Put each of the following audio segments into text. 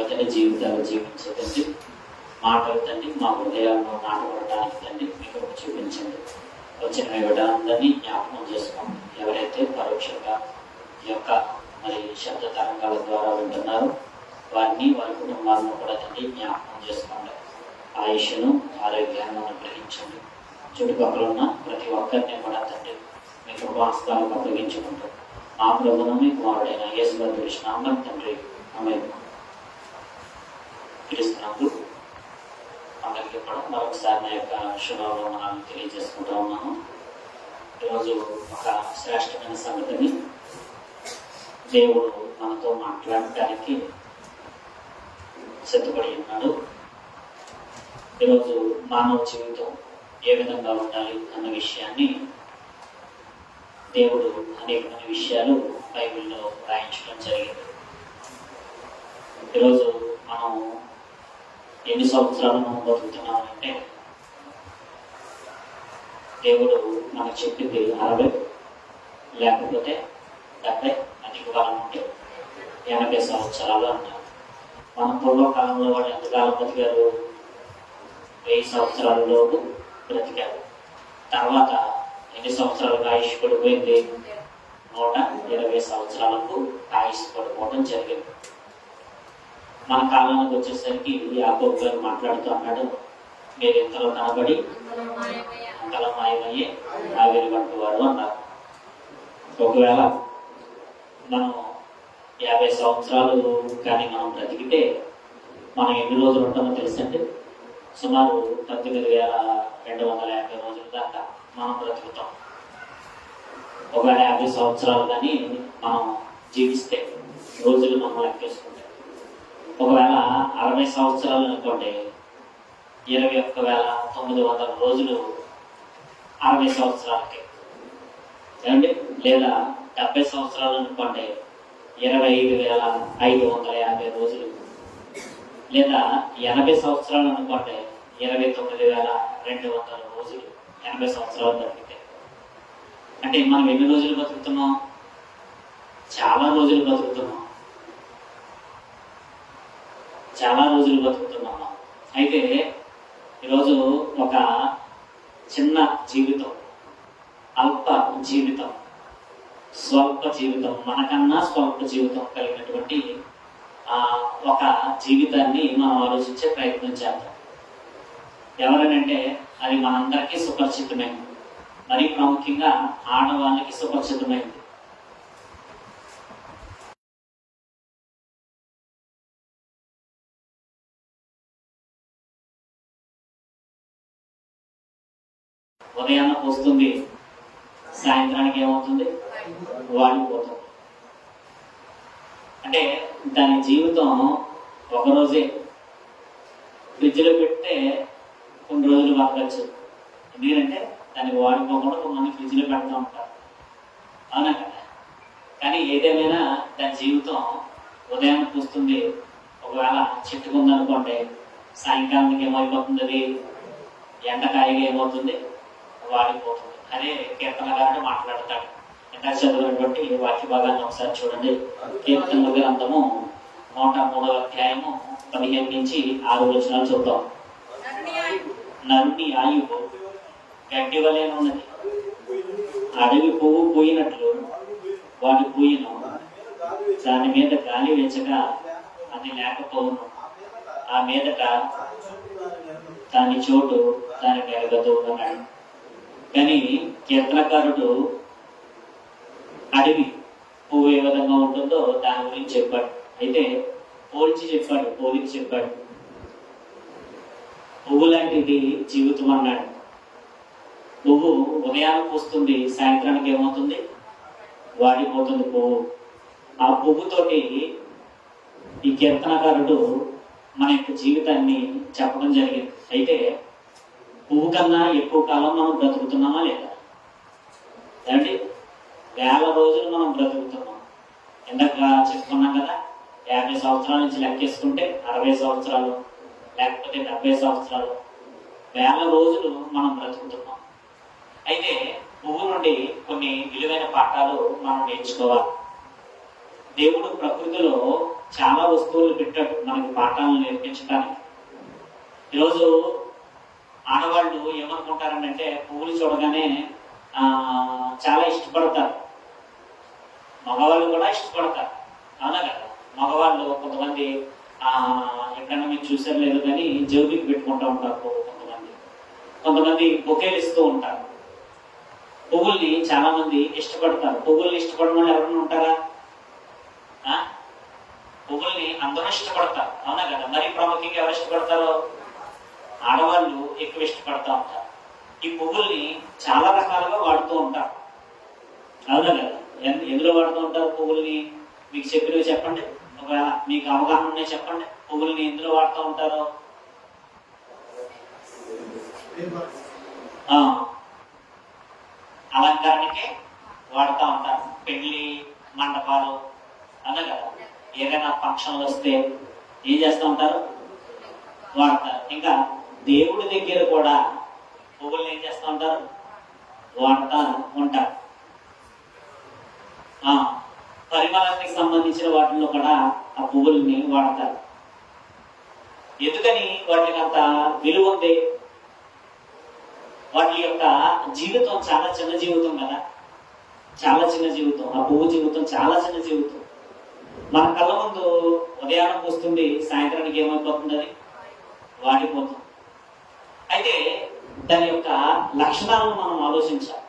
వదిలి జీవితాలు జీవించే తండ్రి, మాటలు తండ్రి మా హృదయాలను నాటబడడానికి తండ్రి మీకు చూపించండి. వచ్చిన వివడాలందరినీ జ్ఞాపకం చేసుకోండి. ఎవరైతే పరోక్షంగా ఈ యొక్క మరి శబ్ద తరంగాల ద్వారా వింటున్నారో వారిని వారి కుటుంబాలను కూడా తండ్రి జ్ఞాపకం చేసుకోండి. ఆయుష్ను ఆరోగ్యాన్ని అనుగ్రహించండి. చుట్టుపక్కల ఉన్న ప్రతి ఒక్కరిని కూడా తండ్రి మీ కృపాస్తాలకు అప్పగించుకుంటూ మా ప్రభువును మీ కుమారుడైన యేసు కృష్ణ తండ్రి ఆమె పిలుస్తున్నప్పుడు అందరికీ కూడా మరొకసారి నా యొక్క శుభాభావనాలను తెలియజేసుకుంటూ ఉన్నాను. ఈరోజు ఒక శ్రేష్టమైన సంగతిని దేవుడు మనతో మాట్లాడటానికి సిద్ధపడి ఉన్నాడు. ఈరోజు మానవ జీవితం ఏ విధంగా ఉండాలి అన్న విషయాన్ని దేవుడు అనేకమైన విషయాలు బైబిల్లో రాయించడం జరిగింది. ఈరోజు మనం ఎన్ని సంవత్సరాలు మనం బతుకుతున్నామంటే దేవుడు మనకు చెప్పింది 60, లేకపోతే 70, అధిక కాలం ఉంటే 80 సంవత్సరాలు అన్నారు. మన పూర్వకాలంలో వాళ్ళు ఎంతకాలం బతికారు? 1000 సంవత్సరాలలోపు బ్రతికారు. తర్వాత ఎన్ని సంవత్సరాలకు ఆయుష్ పడిపోయింది? 120 సంవత్సరాలకు ఆయుష్ పడిపోవడం జరిగింది. మన కాలానికి వచ్చేసరికి యాకోబు గారు మాట్లాడుతూ అన్నాడు, మీరు ఇంతలో కనబడి అంతలో మాయమయ్యే ఆవిరి వంటి వారు అన్నారు. ఒకవేళ మనం 50 సంవత్సరాలు కానీ మనం బ్రతికితే మనం ఎన్ని రోజులు ఉంటామో తెలుసండి? సుమారు 19,250 రోజుల దాకా మనం బ్రతుకుతాం. ఒకవేళ 50 సంవత్సరాలు కానీ మనం జీవిస్తే రోజులు మనం లెక్కేసుకుంటాం. ఒకవేళ 60 సంవత్సరాలు అనుకోండి, 21,900 రోజులు 60 సంవత్సరాలకి ఏమండి. లేదా 70 సంవత్సరాలు అనుకోండి, 25,550 రోజులు. లేదా 80 సంవత్సరాలు అనుకోండి, 29,200 రోజులు 80 సంవత్సరాలు బతికితే. అంటే మనం ఎన్ని రోజులు బతుకుతున్నాం? చాలా రోజులు బతుకుతున్నాం. అయితే ఈరోజు ఒక చిన్న జీవితం, అల్ప జీవితం, స్వల్ప జీవితం, మనకన్నా స్వల్ప జీవితం కలిగినటువంటి ఒక జీవితాన్ని మనం ఆలోచించే ప్రయత్నం చేద్దాం. ఎవరనంటే అది మనందరికీ సుపరిచితమైంది. మరీ ప్రాముఖ్యంగా ఆడవాళ్ళకి సుపరిచితమైంది. ఉదయాన్న పోస్తుంది, సాయంత్రానికి ఏమవుతుంది? వాడిపోతుంది. అంటే దాని జీవితం ఒకరోజే. ఫ్రిడ్జ్లో పెడితే కొన్ని రోజులు బతకచ్చు. ఎందుకంటే దానికి వాడిపోకుండా కొంతమంది ఫ్రిడ్జ్లో పెడతా ఉంటారు, అవునా కదా? కానీ ఏదేమైనా దాని జీవితం ఉదయాన్ని పూస్తుంది. ఒకవేళ చెట్టుకుందనుకోండి, సాయంకాలానికి ఏమైపోతుంది? అది ఎండకాయగా ఏమవుతుంది? వాడిపోతుంది. అదే కీర్తనగారుడు మాట్లాడతాడు. ఇంటర్ చదివినటువంటి వాక్య భాగాన్ని ఒకసారి చూడండి. కీర్తనల గ్రంథము 103వ అధ్యాయము 15 నుంచి 6 వచనాలు చూద్దాం. నరుని ఆయువు గడ్డి వలె ఉన్నది, అడవి పువ్వు పూయినట్లు వాడు పూయిను, దాని మీద గాలి వెచ్చగా అది లేకపోవును, ఆ మీదట దాని చోటు దాని మెరగదు అన్నాడు. కానీ కీర్తనకారుడు అడవి పువ్వు ఏ విధంగా ఉంటుందో దాని గురించి చెప్పాడు. అయితే పోల్చి చెప్పాడు, పోలికి చెప్పాడు. పువ్వు లాంటిది జీవితం అన్నాడు. పువ్వు ఉదయానికి పూస్తుంది, సాయంత్రానికి ఏమవుతుంది? వాడిపోతుంది పువ్వు. ఆ పువ్వుతోటి ఈ కీర్తనకారుడు మన యొక్క జీవితాన్ని చెప్పడం జరిగింది. అయితే పువ్వు కన్నా ఎక్కువ కాలం మనం బ్రతుకుతున్నామా లేదా? ఏమండి, 1000 రోజులు మనం బ్రతుకుతున్నాం. ఇందాక చెప్పుకున్నాం కదా, 50 సంవత్సరాల నుంచి లెక్కేసుకుంటే 60 సంవత్సరాలు, లేకపోతే 70 సంవత్సరాలు, 1000 రోజులు మనం బ్రతుకుతున్నాం. అయితే పువ్వు నుండి కొన్ని విలువైన పాఠాలు మనం నేర్చుకోవాలి. దేవుడు ప్రకృతిలో చాలా వస్తువులు పెట్టాడు మనకి పాఠాలను నేర్పించడానికి. ఈరోజు ఆడవాళ్ళు ఏమనుకుంటారంటే పువ్వులు చూడగానే చాలా ఇష్టపడతారు, మగవాళ్ళు కూడా ఇష్టపడతారు, అవునా కదా? మగవాళ్ళు కొంతమంది ఎక్కడైనా మీరు చూసారు లేదు కానీ జోబికి పెట్టుకుంటూ ఉంటారు పువ్వు, కొంతమంది బొకేలు ఇస్తూ ఉంటారు. పువ్వుల్ని చాలా మంది ఇష్టపడతారు. పువ్వుల్ని ఇష్టపడడం వాళ్ళు ఎవరైనా ఉంటారా? పువ్వుల్ని అందరూ ఇష్టపడతారు, అవునా కదా? మరీ ప్రాముఖ్యంగా ఎవరు ఇష్టపడతారో ఆడవాళ్ళు ఎక్కువ ఇష్టపడతా ఉంటారు. ఈ పువ్వుల్ని చాలా రకాలుగా వాడుతూ ఉంటారు, అవునా కదా? ఎందులో వాడుతూ ఉంటారు పువ్వుల్ని? మీకు చెప్పినవి చెప్పండి, ఒకవేళ మీకు అవగాహన ఉన్నాయి చెప్పండి. పువ్వుల్ని ఎందులో వాడుతూ ఉంటారో? అలంకరణకే వాడుతూ ఉంటారు. పెళ్లి మండపాలు, అవునా కదా? ఏదైనా ఫంక్షన్లు వస్తే ఏం చేస్తూ ఉంటారు? వాడతారు. ఇంకా దేవుడి దగ్గర కూడా పువ్వుల్ని ఏం చేస్తూ ఉంటారు? వాడుతూ ఉంటారు. పరిమళానికి సంబంధించిన వాటిల్లో కూడా ఆ పువ్వుల్ని వాడతారు. ఎందుకని వాటికి అంత విలువ ఉంది? వాటి యొక్క జీవితం చాలా చిన్న జీవితం కదా, చాలా చిన్న జీవితం. ఆ పువ్వు జీవితం చాలా చిన్న జీవితం. మన కళ్ళ ముందు ఉదయానికి వస్తుంది, సాయంత్రానికి ఏమైపోతుంది? అది వాడిపోతుంది. అయితే దాని యొక్క లక్షణాలను మనం ఆలోచించాలి.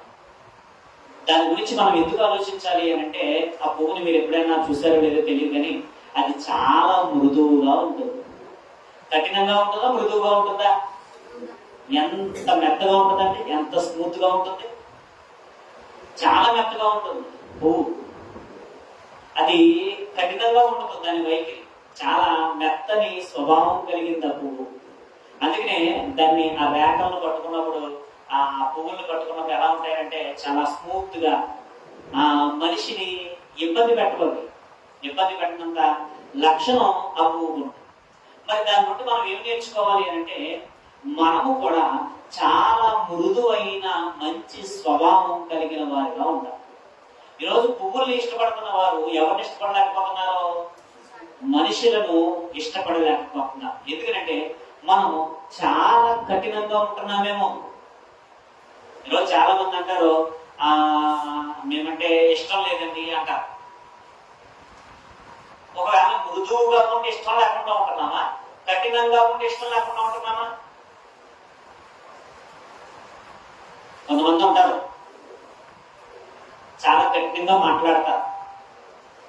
దాని గురించి మనం ఎందుకు ఆలోచించాలి అని అంటే, ఆ పువ్వుని మీరు ఎప్పుడైనా చూసారో లేదో తెలియదు కానీ అది చాలా మృదువుగా ఉంటుంది. కఠినంగా ఉంటుందా, మృదువుగా ఉంటుందా? ఎంత మెత్తగా ఉంటుందండి, ఎంత స్మూత్ గా ఉంటుంది, చాలా మెత్తగా ఉంటుంది పువ్వు. అది కఠినంగా ఉంటుంది, దాని వైఖరి చాలా మెత్తని స్వభావం కలిగింది ఆ పువ్వు. అందుకనే దాన్ని ఆ రేఖలను పట్టుకున్నప్పుడు, ఆ పువ్వులను పట్టుకున్నప్పుడు ఎలా ఉంటాయంటే చాలా స్మూత్ గా, ఆ మనిషిని ఇబ్బంది పెట్టకూడదు, ఇబ్బంది పెట్టినంత లక్షణం ఆ పువ్వు ఉంటుంది. మరి దాని నుండి మనం ఏం నేర్చుకోవాలి అంటే, మనము కూడా చాలా మృదువైన మంచి స్వభావం కలిగిన వారిగా ఉంటాం. ఈరోజు పువ్వుల్ని ఇష్టపడుతున్న వారు ఎవరిని ఇష్టపడలేకపోతున్నారు? మనుషులను ఇష్టపడలేకపోతున్నారు. ఎందుకంటే మనము చాలా కఠినంగా ఉంటున్నామేమో. ఈరోజు చాలా మంది అంటారు, మేమంటే ఇష్టం లేదండి అంటారు. ఒకవేళ మృదువుగా ఉంటే ఇష్టం లేకుండా ఉంటున్నామా? కఠినంగా ఉంటే ఇష్టం లేకుండా ఉంటున్నామా? కొంతమంది ఉంటారు చాలా కఠినంగా మాట్లాడతారు.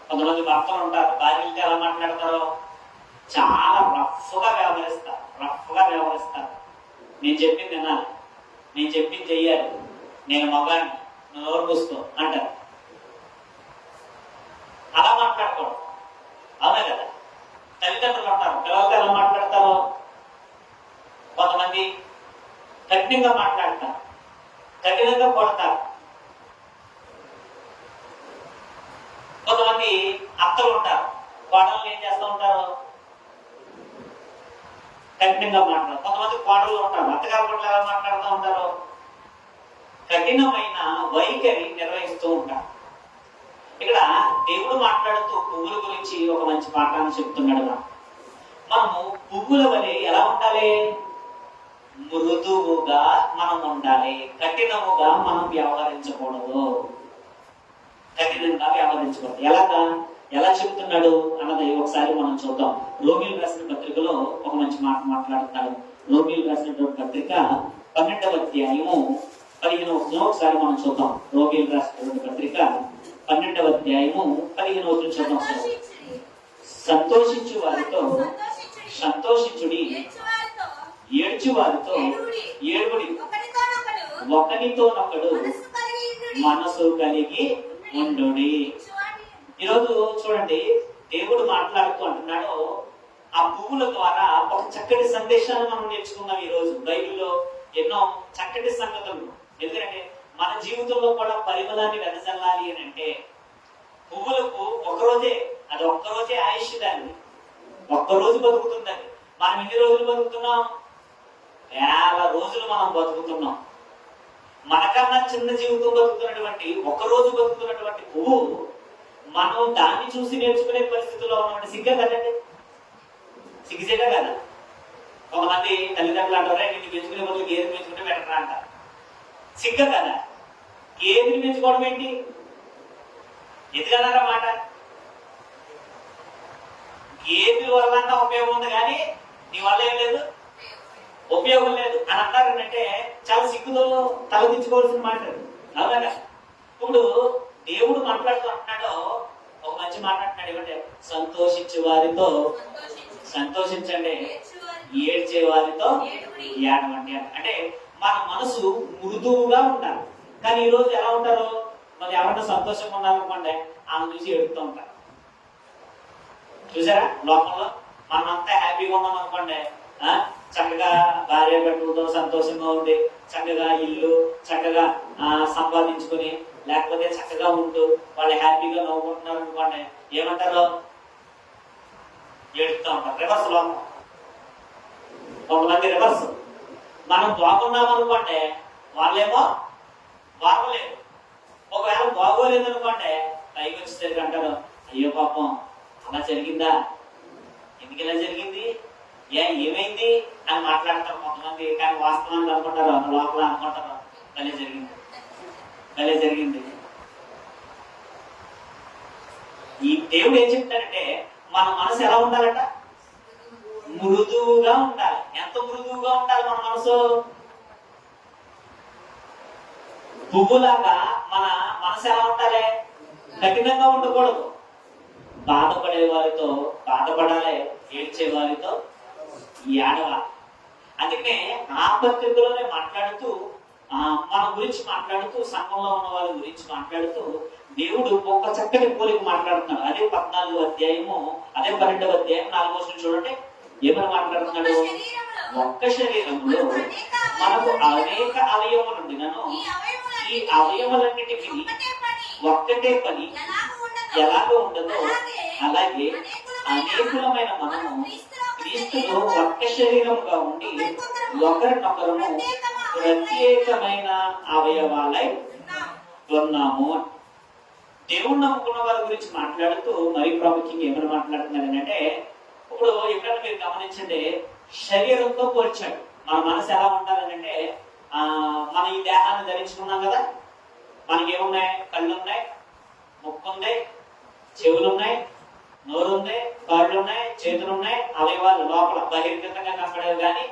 కొంతమంది భర్తలు ఉంటారు, భార్యలతో ఎలా మాట్లాడతారో చాలా రఫ్గా వ్యవహరిస్తారు. నేను చెప్పింది వినాలి, నేను చెప్పింది చెయ్యాలి, నేను మగాన్ని, నువ్వు నోరు మూసుకో అంటారు. అలా మాట్లాడకూడదు, అవునా కదా? తల్లిదండ్రులు ఉంటారు, పిల్లలతో ఎలా మాట్లాడతారో కొంతమంది కఠినంగా మాట్లాడతారు, కఠినంగా కొడతారు. కొంతమంది అత్తలు ఉంటారు, కోడలు ఏం చేస్తూ ఉంటారు? కఠినంగా మాట్లాడతారు. కొంతమంది కోడలు ఉంటారు, అత్తగారు కూడా ఎలా మాట్లాడుతూ ఉంటారు? కఠినమైన వైఖరి నిర్వహిస్తూ ఉంటారు. ఇక్కడ దేవుడు మాట్లాడుతూ పువ్వుల గురించి ఒక మంచి పాఠాన్ని చెప్తున్నాడు. మనము పువ్వుల వలె ఎలా ఉండాలి? మృదువుగా మనం ఉండాలి, కఠినముగా మనం వ్యవహరించకూడదు. కఠినంగా వ్యవహరించకూడదు. ఎలా చెప్తున్నాడు అన్నది ఒకసారి మనం చూద్దాం. రోమిలు రాసిన పత్రికలో ఒక మంచి మాట మాట్లాడుతాడు. రోమిలు రాసినటువంటి పత్రిక 12వ అధ్యాయము 15వ వచనం ఒకసారి మనం చూద్దాం. రోమిలు రాసినటువంటి పత్రిక 12వ అధ్యాయము 15వ వచనం చూద్దాం. సంతోషించు వారితో సంతోషించుడి, ఏడ్చు వారితో ఏడుగుడి, ఒకరితోనొకడు మనసు కలిగి ఉండుడి. ఈరోజు చూడండి, దేవుడు మాట్లాడుతూ అంటున్నాడు, ఆ పువ్వుల ద్వారా ఒక చక్కటి సందేశాన్ని మనం నేర్చుకున్నాం. ఈ రోజు బైబిల్లో ఎన్నో చక్కటి సంగతులు. ఎందుకంటే మన జీవితంలో కూడా పరిమళాన్ని వెదజల్లాలి అని అంటే పువ్వులకు ఒక్కరోజే ఆయుష్, దాన్ని ఒక్కరోజు బతుకుతుందని. మనం ఎన్ని రోజులు బతుకుతున్నాం? వేల రోజులు మనం బతుకుతున్నాం. మనకన్నా చిన్న జీవితం బతుకుతున్నటువంటి, ఒక్కరోజు బతుకుతున్నటువంటి పువ్వు మనం దాన్ని చూసి నేర్చుకునే పరిస్థితుల్లో ఉన్నటువంటి సిగ్గే కదండి, సిగ్గుచేట కదా. కొంతమంది తల్లిదండ్రులు అంటారే నిన్ను పెంచుకునే బదులు గేదె పెంచుకుంటే బెటర్ అంటారు. సిగ్గ కదా. గేదెని పెంచుకోవడం ఏంటి, ఎదుగన్నారా మాట. గేదెల వల్ల ఉపయోగం ఉంది కానీ నీ వల్ల ఏం లేదు, ఉపయోగం లేదు అని అన్నారంటే చాలా సిగ్గుతో తలదించుకోవాల్సిన మాట. అవునా? ఇప్పుడు దేవుడు మాట్లాడుతూ అంటున్నాడు, ఒక మంచి మాట్లాడుతున్నాడు ఏమంటే, సంతోషించే వారితో సంతోషించండి, ఏడ్చే వారితో ఏడవండి. అంటే మన మనసు మృదువుగా ఉండాలి. కానీ ఈ రోజు ఎలా ఉంటారు, మరి ఎవరైనా సంతోషంగా ఉండాలనుకోండి ఆమె చూసి ఏడుతూ ఉంటారు. చూసారా, లోకంలో మనం అంతా హ్యాపీగా ఉన్నాం అనుకోండి, చక్కగా భార్య బిడ్డలతో సంతోషంగా ఉండి చక్కగా ఇల్లు చక్కగా సంపాదించుకుని లేకపోతే చక్కగా ఉంటూ వాళ్ళు హ్యాపీగా నవ్వుకుంటున్నారు అనుకోండి, ఏమంటారు, ఏడుస్తూ ఉంటారు. రివర్స్ లోకం. కొంతమంది రివర్స్, మనం బాగున్నాం అనుకోండి వాళ్ళేమో బాగోలేదు. ఒకవేళ బాగోలేదు అనుకోండి పైకి వచ్చేసరికి అంటారు, అయ్యో పాపం అలా జరిగిందా, ఎందుకు ఇలా జరిగింది, ఏమైంది అని మాట్లాడతారు కొంతమంది. కానీ వాస్తవాన్ని అనుకుంటారు, లోపల అనుకుంటారు భలే జరిగింది, భలే జరిగింది. ఈ దేవుడు ఏం చెప్తాడంటే మన మనసు ఎలా ఉండాలట, మృదువుగా ఉండాలి. ఎంత మృదువుగా ఉండాలి మన మనసు, పువ్వులాగా మన మనసు ఎలా ఉండాలి, కఠినంగా ఉండకూడదు. బాధపడే వారితో బాధపడాలి, ఏడ్చే వారితో ఏడవాలి. అందుకనే ఆ పత్రికలోనే మాట్లాడుతూ మన గురించి మాట్లాడుతూ సంఘంలో ఉన్న వాళ్ళ గురించి మాట్లాడుతూ దేవుడు ఒక చక్కటి పోలిక మాట్లాడుతున్నాడు. అదే 14వ అధ్యాయము, అదే 12వ అధ్యాయం 4వ వచనం చూడండి. ఏమని మాట్లాడుతున్నాడు, ఒక్క శరీరంలో మనకు అనేక అవయవములు ఉండినను ఈ అవయవలన్నిటికీ ఒక్కటే పని ఎలాగో ఉండదో అలాగే అనేకులమైన మనము క్రీస్తులో ఒక్క శరీరముగా ఉండి ఒకరినొకరము ప్రత్యేకమైన అవయవాలై ఉన్నాము. దేవుడు నమ్ముకున్న వారి గురించి మాట్లాడుతూ మరి ప్రాముఖ్యంగా ఏమని మాట్లాడుతున్నాడంటే, ఇప్పుడు ఎప్పుడైనా మీరు గమనించండి, శరీరంతో పోల్చాడు. మన మనసు ఎలా ఉండాలంటే, మన ఈ దేహాన్ని ధరించుకున్నాం కదా, మనకి ఏమున్నాయి, కళ్ళు ఉన్నాయి, ముక్కు ఉంది, చెవులు ఉన్నాయి, నోరు ఉంది, కాళ్ళు ఉన్నాయి, చేతులు ఉన్నాయి, అవయవాలు లోపల బహిర్గతంగా కనబడేవి కానీ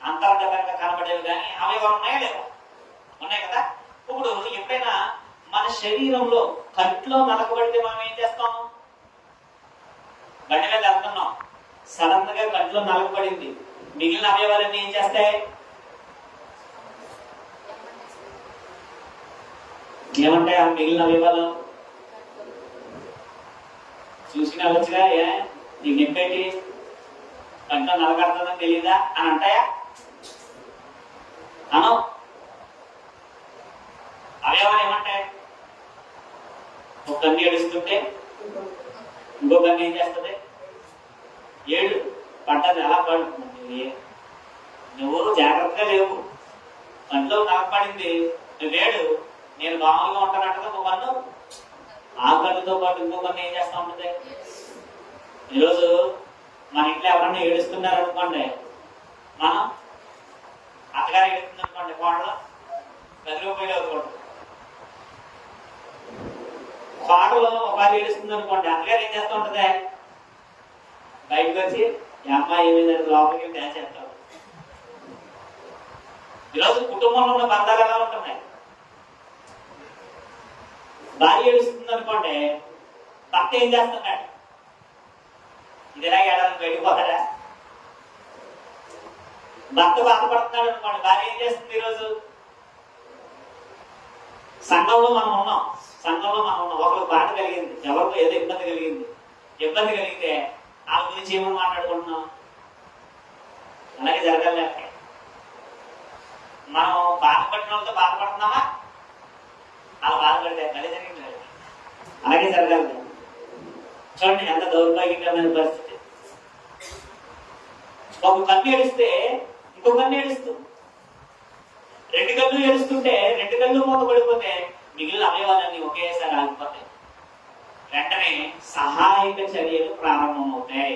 అంతర్గతంగా కనబడేవి కానీ అవయవాలు ఉన్నాయా లేవా, ఉన్నాయి కదా. ఇప్పుడు ఎప్పుడైనా మన శరీరంలో కంట్లో నలకబడితే మనం ఏం చేస్తాం, బండి మీద వెళ్తున్నాం, సడన్ గా కంట్లో నలకబడింది, మిగిలిన అవయవాలన్నీ ఏం చేస్తాయి, ఏమంటాయి ఆ మిగిలిన అవయవాలు, చూసిన వచ్చుగా, నీకు నింపేటి కంట్లో నలకడుతుందని తెలీదా అని అంటాయా, అను. అవయవాలు ఏమంటాయి, ఒక కన్ను ఏడుస్తుంటే ఇంకో కన్ను ఏం చేస్తుంది, ఏడు పడ్డది ఎలా పడుతుంది, నువ్వు జాగ్రత్తగా లేవు, కంట్లో నలకపడింది, నువ్వేడు, నేను మామూలుగా ఉంటానంటగా ఒక కన్ను, ఆ కన్నుతో పాటు ఇంకో కన్ను ఏం చేస్తా ఉంటుంది. ఈరోజు మన ఇంట్లో ఎవరన్నా ఏడుస్తున్నారు అనుకోండి, మనం అత్తగారు ఏడుస్తుంది అనుకోండి, కోడలు గదిలోకి అవుతుంది, కోడలో ఒకసారి ఏడుస్తుంది అనుకోండి, అత్తగారు ఏం చేస్తూ ఉంటది, బయటకు వచ్చి ఈ అమ్మాయి ఏమైందంటే లోపలికి డ్యాన్స్ చేస్తాం. ఈరోజు కుటుంబంలో ఉన్న బంధాలు ఎలా ఉంటున్నాయి, భార్య ఏడుస్తుంది అనుకోండి, భర్త ఏం చేస్తున్నాడు, ఇదిలా ఏడాది బయటకు పోతాడా, భర్త బాధపడుతున్నాడు అనుకోండి, భార్య ఏం చేస్తుంది. ఈరోజు సంఘంలో మనం ఉన్నాం, ఒకరికి బాధ కలిగింది, ఎవరికో ఏదో ఇబ్బంది కలిగితే వాళ్ళ గురించి ఏమని మాట్లాడుకుంటున్నాం, అలాగే జరగాలి. మనం బాధపడిన వాళ్ళతో బాధపడుతున్నామా, అలా బాధపడితే అలాగే జరిగింది, అలాగే జరగాలి. చూడండి ఎంత దౌర్భాగ్యకరమైన పరిస్థితి. ఒక కన్ను ఏడిస్తే ఇంకో కన్ను ఏడుస్తూ, రెండు కళ్ళు ఏడుస్తుంటే రెండు కళ్ళు మూత పడిపోతే మిగిలిన అవయవాలన్నీ ఒకేసారి ఆగిపోతాయి. వెంటనే సహాయక చర్యలు ప్రారంభమవుతాయి.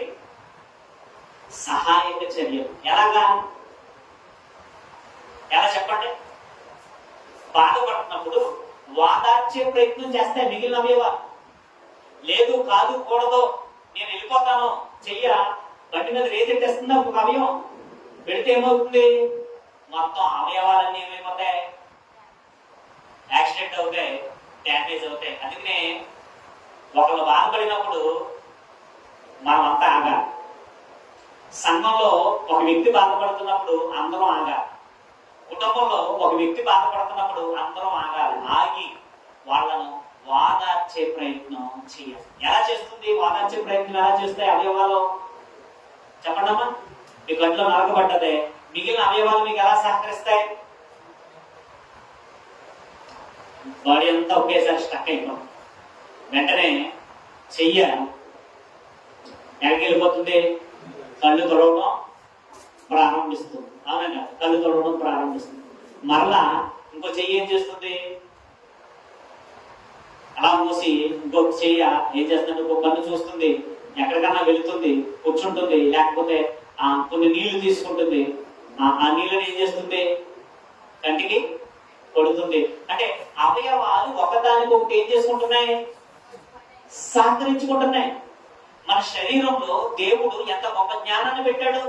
సహాయక చర్యలు ఎలా చెప్పండి? బాధపడుతున్నప్పుడు వాదార్చే ప్రయత్నం చేస్తాయి మిగిలిన అవయవాలు. లేదు, కాదు, కూడదు, నేను వెళ్ళిపోతాను, చెయ్య బండి మీద రేజెట్టేస్తుందా ఒక అవయవం పెడితే ఏమవుతుంది? మొత్తం అవయవాలన్నీ ఏమైపోతాయి? యాక్సిడెంట్ అవుతాయి, డ్యామేజ్ అవుతాయి. అందుకనే ఒకళ్ళు బాధపడినప్పుడు మనం అంతా ఆగాలి. సంఘంలో ఒక వ్యక్తి బాధపడుతున్నప్పుడు అందరం ఆగాలి. కుటుంబంలో ఒక వ్యక్తి బాధపడుతున్నప్పుడు అందరం ఆగాలి. ఆగి వాళ్ళను వాదార్చే ప్రయత్నం చేయాలి. ఎలా చేస్తుంది వాదార్చే ప్రయత్నం? ఎలా చేస్తాయి అవయవాలు? చెప్పండమ్మా. మీ కంట్లో నరకబడ్డదే, మిగిలిన అవయవాలు మీకు ఎలా సహకరిస్తాయి? బాడీ అంతా ఒకేసారి స్టక్ అయిపోతుంది. వెంటనే చెయ్య ఎక్కడికి వెళ్ళిపోతుంది? కళ్ళు తొడవడం ప్రారంభిస్తుంది. అవునండి, కళ్ళు తొడవడం ప్రారంభిస్తుంది. మరలా ఇంకో చెయ్యి ఏం చేస్తుంది? అలా మూసి ఇంకొక చెయ్య ఏం చేస్తుంది? ఇంకొక కన్ను చూస్తుంది, ఎక్కడికన్నా వెళుతుంది, కూర్చుంటుంది, లేకపోతే కొన్ని నీళ్లు తీసుకుంటుంది. ఆ నీళ్ళని ఏం చేస్తుంది? కంటికి కొడుతుంది. అంటే అవయవాలు ఒకదానికి ఒకటి ఏం చేసుకుంటున్నాయి? సహకరించుకుంటున్నాయి. మన శరీరంలో దేవుడు ఎంత గొప్ప జ్ఞానాన్ని పెట్టాడు.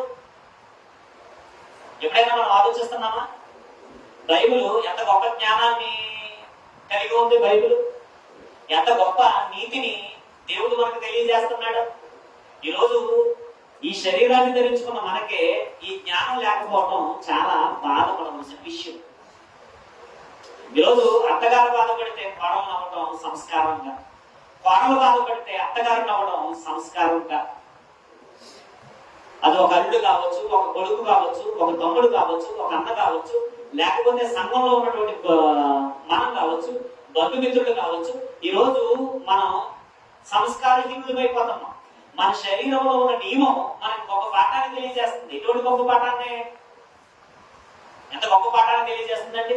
ఎప్పుడైనా మనం ఆలోచిస్తున్నామా? బైబిల్ ఎంత గొప్ప జ్ఞానాన్ని కలిగి ఉంది. బైబిల్ ఎంత గొప్ప నీతిని దేవుడు మనకు తెలియజేస్తున్నాడు. ఈరోజు ఈ శరీరాన్ని ధరించుకున్న మనకే ఈ జ్ఞానం లేకపోవడం చాలా బాధపడవలసిన విషయం. ఈరోజు అత్తగారు బాధపడితే కోడలు నవ్వడం సంస్కారంగా, కోడలు బాధపడితే అత్తగారు నవ్వడం సంస్కారంగా. అది ఒక అల్లుడు కావచ్చు, ఒక కొడుకు కావచ్చు, ఒక తమ్ముడు కావచ్చు, ఒక అన్న కావచ్చు, లేకపోతే సంఘంలో ఉన్నటువంటి మనం కావచ్చు, బంధుమిత్రులు కావచ్చు. ఈరోజు మనం సంస్కారహీనులమైపోతున్నాం. మన శరీరంలో ఉన్న నియమం మనకు గొప్ప పాఠాన్ని తెలియజేస్తుంది. ఎటువంటి గొప్ప పాఠాన్ని? ఎంత గొప్ప పాఠాన్ని తెలియజేస్తుందండి.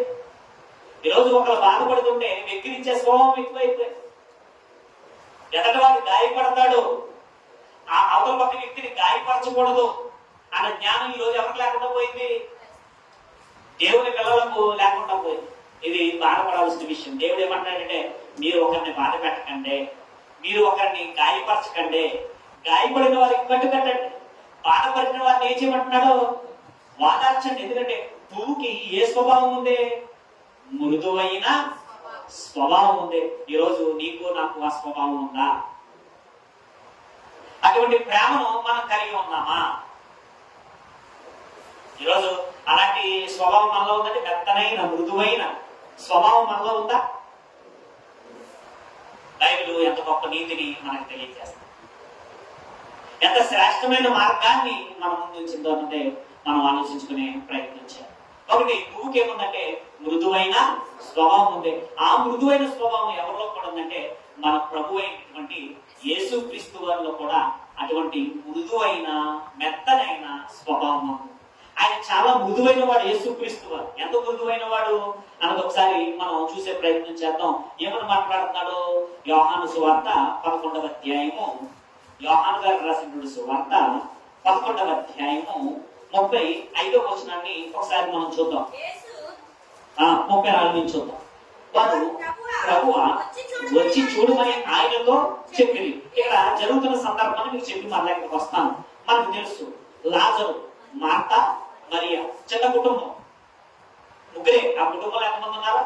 ఈరోజు ఒకరు బాధపడుతుంటే వెక్కిరించే స్వభావం ఎక్కువైపోయింది. ఎదటి వాడు గాయపడతాడు, ఆ అవతల పక్క వ్యక్తిని గాయపరచకూడదు అన్న జ్ఞానం ఈ రోజు ఎవరికి లేకుండా పోయింది? దేవుని పిల్లలకు లేకుండా పోయింది. ఇది బాధపడాల్సిన విషయం. దేవుడు ఏమంటాడంటే, మీరు ఒకరిని బాధ పెట్టకండి, మీరు ఒకరిని గాయపరచకండి, గాయపడిన వారికి కట్టుకట్టండి, బాధపడిన వారిని ఏం చేయమంటున్నాడు? వాదార్చండి. ఎందుకంటే పువ్వుకి ఏ స్వభావం ఉంది? మృదువైన స్వభావం ఉంది. ఈరోజు నీకు నాకు ఆ స్వభావం ఉందా? అటువంటి ప్రేమను మనం కలిగి ఉన్నామా? ఈరోజు అలాంటి స్వభావం మనలో ఉందంటే, మెత్తనైన మృదువైన స్వభావం మనలో ఉందా? బైబిల్ ఎంత గొప్ప నీతిని మనకు తెలియజేస్తుంది. ఎంత శ్రేష్టమైన మార్గాన్ని మన ముందు ఉంచిందో అంటే మనం ఆలోచించుకునే ప్రయత్నించాలి. ఒకటి, పువ్వుకి ఏముందంటే మృదువైన స్వభావం ఉంది. ఆ మృదువైన స్వభావం ఎవరిలో కూడా ఉందంటే మన ప్రభు అయినటువంటి యేసుక్రీస్తు వారిలో కూడా అటువంటి మృదువైన మెత్తనైన స్వభావం. ఆయన చాలా మృదువైన వాడు యేసుక్రీస్తు వారు. ఎంత మృదువైన వాడు అన్నది ఒకసారి మనం చూసే ప్రయత్నం చేద్దాం. ఏమని మాట్లాడుతున్నాడు? యోహాను సువార్త 11వ అధ్యాయము, యోహాను గారు రాసినటువంటి సువార్త 11వ అధ్యాయము 35వ వచనాన్ని ఒకసారి మనం చూద్దాం. 34 నుంచి చూద్దాం. వారు ప్రభువా వచ్చి చూడమని ఆయనతో చెప్పింది. ఇక్కడ జరుగుతున్న సందర్భాన్ని మీకు చెప్పి మళ్ళీ ఇక్కడికి వస్తాను. మనకు తెలుసు, లాజరు, మార్తా, మరియా చిన్న కుటుంబం, ముగ్గురే. ఆ కుటుంబంలో ఎంతమంది ఉన్నారు?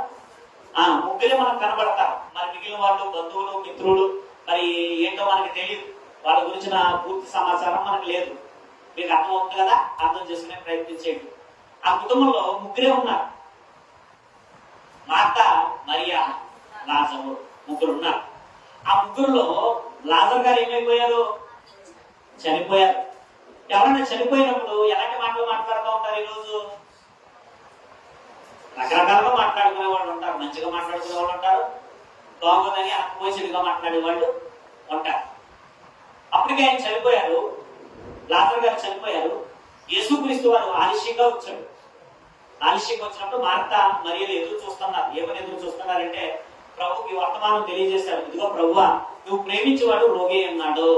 ముగ్గురే మనకు కనబడతారు. మరి మిగిలిన వాళ్ళు బంధువులు, మిత్రులు, మరి ఏంటో మనకి తెలియదు. వాళ్ళ గురించిన పూర్తి సమాచారం మనకు లేదు. మీకు అర్థం అవుతుంది కదా? అర్థం చేసుకునే ప్రయత్నించేది. ఆ కుటుంబంలో ముగ్గురే ఉన్నారు. మార్తా, మరియా, లాజరు, ముగ్గురు ఉన్నారు. ఆ ముగ్గురులో లాజర్ గారు ఏమైపోయారు? చనిపోయారు. ఎవరైనా చనిపోయినప్పుడు ఎలాంటి మాటలు మాట్లాడుతూ ఉంటారు? ఈరోజు రకరకాలుగా మాట్లాడుకునే వాళ్ళు ఉంటారు. మంచిగా మాట్లాడుకునే వాళ్ళు ఉంటారు, బాగుందని అనుకోసిగా మాట్లాడే వాళ్ళు ఉంటారు. అప్పటికే ఆయన చనిపోయారు, లాజర్ గారు చనిపోయారు. యేసుక్రీస్తు వారు ఆలస్యంగా వచ్చాడు. ఆలస్యంగా వచ్చినప్పుడు మార్తా మరియలు ఎదురు చూస్తున్నారు. ఏమని ఎదురు చూస్తున్నారంటే, ప్రభుకి వర్తమానం తెలియజేశారు. ఇదిగో ప్రభువా, నువ్వు ప్రేమించేవాడు రోగి అన్నాడు.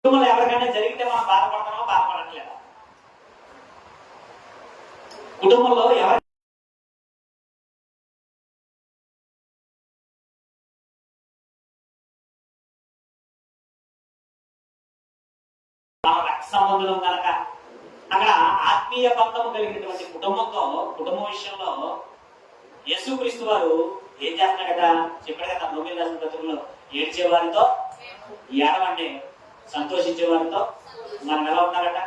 కుటుంబంలో ఎవరికైనా జరిగితే మనం బాధపడతామో బాధపడట్లేదా? కుటుంబంలో ఎవరి రక్త సంబంధం కనుక అక్కడ ఆత్మీయ బంధం కలిగినటువంటి కుటుంబ విషయంలో యేసుక్రీస్తు వారు ఏం చేస్తున్నారు కదా, చెప్పాడు కదా రోమిల రాసిన పత్రికలో, ఏడ్చే వారితో ఏడవండి, సంతోషించే వారితో. మనం ఎలా ఉన్నారట?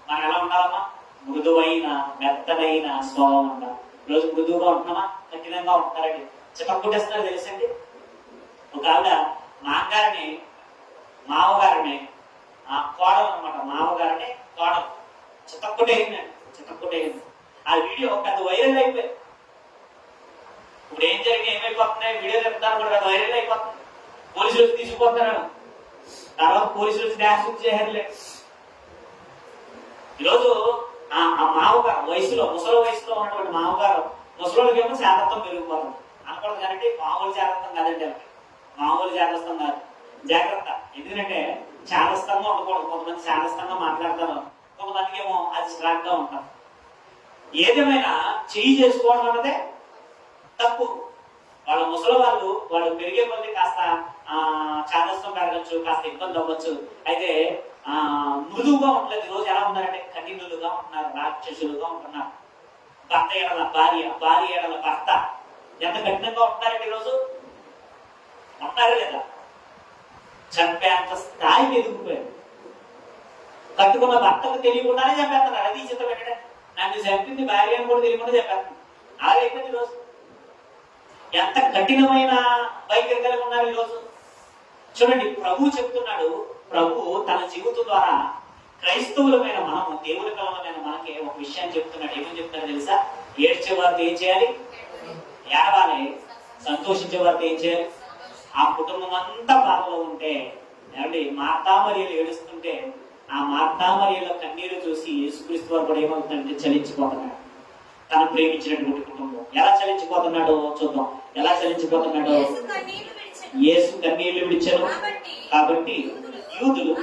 మనం ఎలా ఉండాలమ్మా? మృదువైన మెత్తనైన స్వభావం ఉండాలి. రోజు మృదువుగా ఉంటున్నామా, కఠినంగా ఉంటున్నారండి? చితక్కుట్టేస్తున్నారు తెలుసండి. ఒక ఆవిడ మావగారిని కోడలు అనమాట, మామగారిని కోడలు చితక్కుట్టేయింది. ఆ వీడియో పెద్ద వైరల్ అయిపోయి, ఇప్పుడు ఏం జరిగి ఏమైపోతున్నాయి వీడియో చెప్తాను కూడా పెద్ద వైరల్ అయిపోతుంది. పోలీసులు తీసుకుపోతున్నారు, తర్వాత పోలీసులు డాన్స్ చేయలేదు. ఈరోజు ఆ మామగారు ముసలి వయసులో ఉన్నటువంటి మామగారు, ముసలికేమో శాతత్వం పెరిగిపోతుంది అనకూడదు. కాబట్టి మామూలు జాగ్రత్తం కాదండి, మామూలు జాగ్రత్తం కాదు, జాగ్రత్త. ఎందుకంటే చాదస్తంగా ఉండకూడదు. కొంతమంది చాదస్తంగా మాట్లాడతారు, కొంతమందికి ఏమో అది స్ట్రాక్ గా ఉంటారు. ఏదేమైనా చెయ్యి చేసుకోవడం అన్నదే తప్పు. వాళ్ళ ముసలి వాళ్ళు పెరిగే కొద్ది కాస్త చాదస్తం పెరగచ్చు, కాస్త ఇబ్బంది అవ్వచ్చు. అయితే మృదువుగా ఉండలేదు. రోజు ఎలా ఉన్నారంటే కఠినులుగా ఉంటున్నారు, రాక్షసులుగా ఉంటున్నారు. భర్త ఎడల భార్య ఎడల భర్త ఎంత కఠినంగా ఉంటున్నారండి ఈరోజు? ఉంటున్నారా లేదా? చంపేంత స్థాయికి ఎదుగుపోయారు. కట్టుకున్న భర్తకు తెలియకుండానే చంపేస్తున్నారు. అది చిత్తం పెట్టడం, నన్ను చంపింది భార్య అని కూడా తెలియకుండా చెప్పేస్తున్నారు. అలాగైపోయింది ఈరోజు. ఎంత కఠినమైన వైఖరి కలిగి ఉన్నారు ఈరోజు. చూడండి, ప్రభు చెప్తున్నాడు. ప్రభు తన జీవితం ద్వారా క్రైస్తవులమైన మనము, దేవుని పిల్లలమైన మనకి ఒక విషయాన్ని చెప్తున్నాడు. ఏమని చెప్తున్నాడు తెలుసా? ఏడ్చే వారితో ఏం చేయాలి? ఏడవాలి. సంతోషించే వారితో ఏం చేయాలి? ఆ కుటుంబం అంతా బాధలో ఉంటే, ఏమండి, మార్తామరియలు ఏడుస్తుంటే ఆ మార్తామరియల కన్నీరు చూసి యేసుక్రీస్తు వారు కూడా ఏమవుతుందంటే చలించిపోతున్నాడు. తను ప్రేమించినటువంటి కుటుంబం ఎలా చలించిపోతున్నాడో చూద్దాం. ఎలా చలించిపోతున్నాడో. యేసు కన్నీళ్లు విడిచారు కాబట్టి యూదులు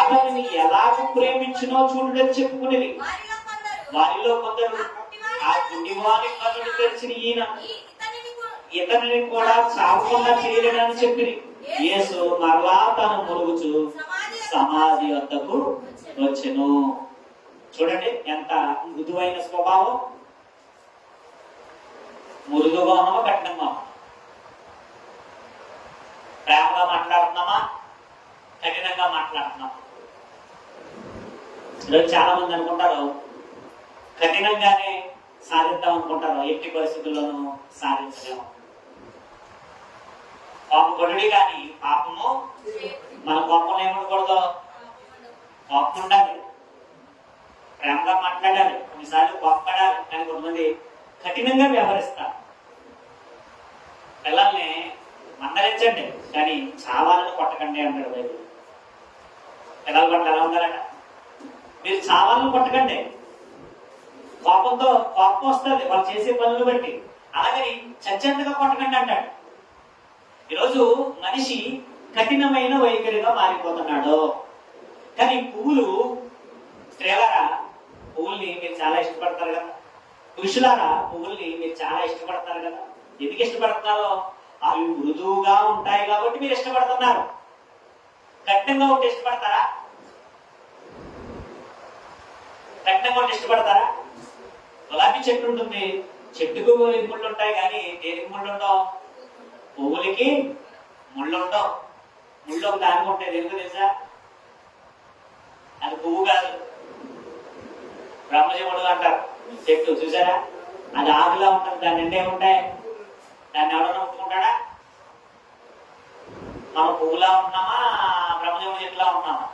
అతనిని ఎలాగ ప్రేమించినో చూడని చెప్పుకునేది. వారిలో కొందరు ఆ గుడ్డివాని కన్నులు తెరిచిన ఈయన ఇతనిని కూడా చావకుండా చేయలేడని చెప్పి యేసు మరలా తను మురుగుచు సమాధి వద్దకు వచ్చెను. చూడండి ఎంత మృదువైన స్వభావం. మృదువుగా ఉన్నామా, కఠినంగా ఉన్నామా? ప్రేమగా మాట్లాడుతున్నామా, కఠినంగా మాట్లాడుతున్నామా? ఈరోజు చాలా మంది అనుకుంటారు కఠినంగానే సాధిద్దాం అనుకుంటారు, ఎట్టి పరిస్థితుల్లోనూ సాధించలేము. పాపపడుడి కానీ పాపము మన కోపంలో ఏమనకూడదు, కోపం ఉండాలి, ప్రేమగా మాట్లాడాలి, కొన్నిసార్లు కోపపడాలి. కానీ కొంతమంది కఠినంగా వ్యవహరిస్తారు. పిల్లల్ని మందలించండి కానీ చావాలని కొట్టకండి అంటాడు బైబిల్. పిల్లల పట్ల ఎలా ఉండాలట? మీరు చావాలని కొట్టకండి. కోపం వస్తుంది వాళ్ళు చేసే పనులు బట్టి, అలాగని చచ్చేంతగా కొట్టకండి అంటాడు. ఈరోజు మనిషి కఠినమైన వైఖరిగా మారిపోతున్నాడు. కానీ స్త్రీలారా పువ్వుల్ని మీరు చాలా ఇష్టపడతారు కదా, పురుషులారా పువ్వుల్ని మీరు చాలా ఇష్టపడతారు కదా. ఎందుకు ఇష్టపడుతున్నారో? అవి మృదువుగా ఉంటాయి కాబట్టి మీరు ఇష్టపడుతున్నారు. కఠినంగా ఉంటే ఇష్టపడతారా? కఠినంగా ఉంటే ఇష్టపడతారా? గులాబీ చెట్టు ఉంటుంది, చెట్టుకు ముళ్ళు ఉంటాయి కానీ దేనికి ముళ్ళు ఉండవు? పువ్వులకి ముళ్ళు ఉండవు. ముళ్ళు ఒక దానికి ఉంటాయి. ఎందుకు తెలుసా? అది పువ్వు కాదు, బ్రహ్మజముడు అంటారు చెట్టు. చూసారా? అది ఆకులా ఉంటుంది, దాని నిండే ఉంటాయి. దాన్ని ఎవడన్నా ముట్టుకుంటాడా? మనం పువ్వులా ఉన్నామా, బ్రహ్మజముడు చెట్టులా ఉన్నామా?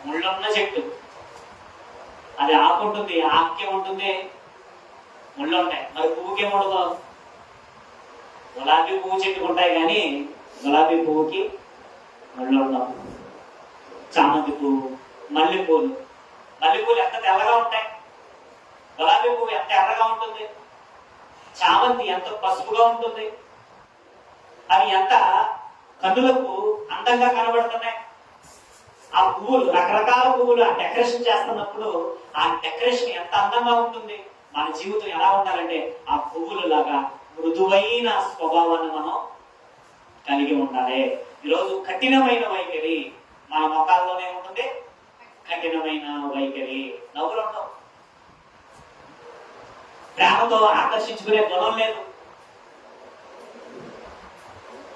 ముళ్ళున్న చెట్టు, అది ఆకు ఉంటుంది, ఆకుకే ఉంటుంది, ముళ్ళు ఉంటాయి. మరి పువ్వుకే ఉండదు. గులాబీ పువ్వు చెట్టుకు ఉంటాయి కానీ గులాబీ పువ్వుకి ముళ్ళు ఉండవు. చామంతి పువ్వు, మల్లెపూలు. మల్లెపూలు ఎంత తెల్లగా ఉంటాయి, గులాబీ పువ్వు ఎంత ఎర్రగా ఉంటుంది, చామంతి ఎంత పసుపుగా ఉంటుంది. అవి ఎంత కన్నులకు అందంగా కనబడుతున్నాయి. ఆ పువ్వులు, రకరకాల పువ్వులు ఆ డెకరేషన్ చేస్తున్నప్పుడు ఆ డెకరేషన్ ఎంత అందంగా ఉంటుంది. మన జీవితం ఎలా ఉండాలంటే ఆ పువ్వులు లాగా మృదువైన స్వభావాన్ని మనం కలిగి ఉండాలి. ఈరోజు కఠినమైన వైఖరి మన మొక్కల్లోనే ఉంటుంది. కఠినమైన వైఖరి, నవ్వులు ఉండవు, ప్రేమతో ఆకర్షించుకునే గుణం లేదు.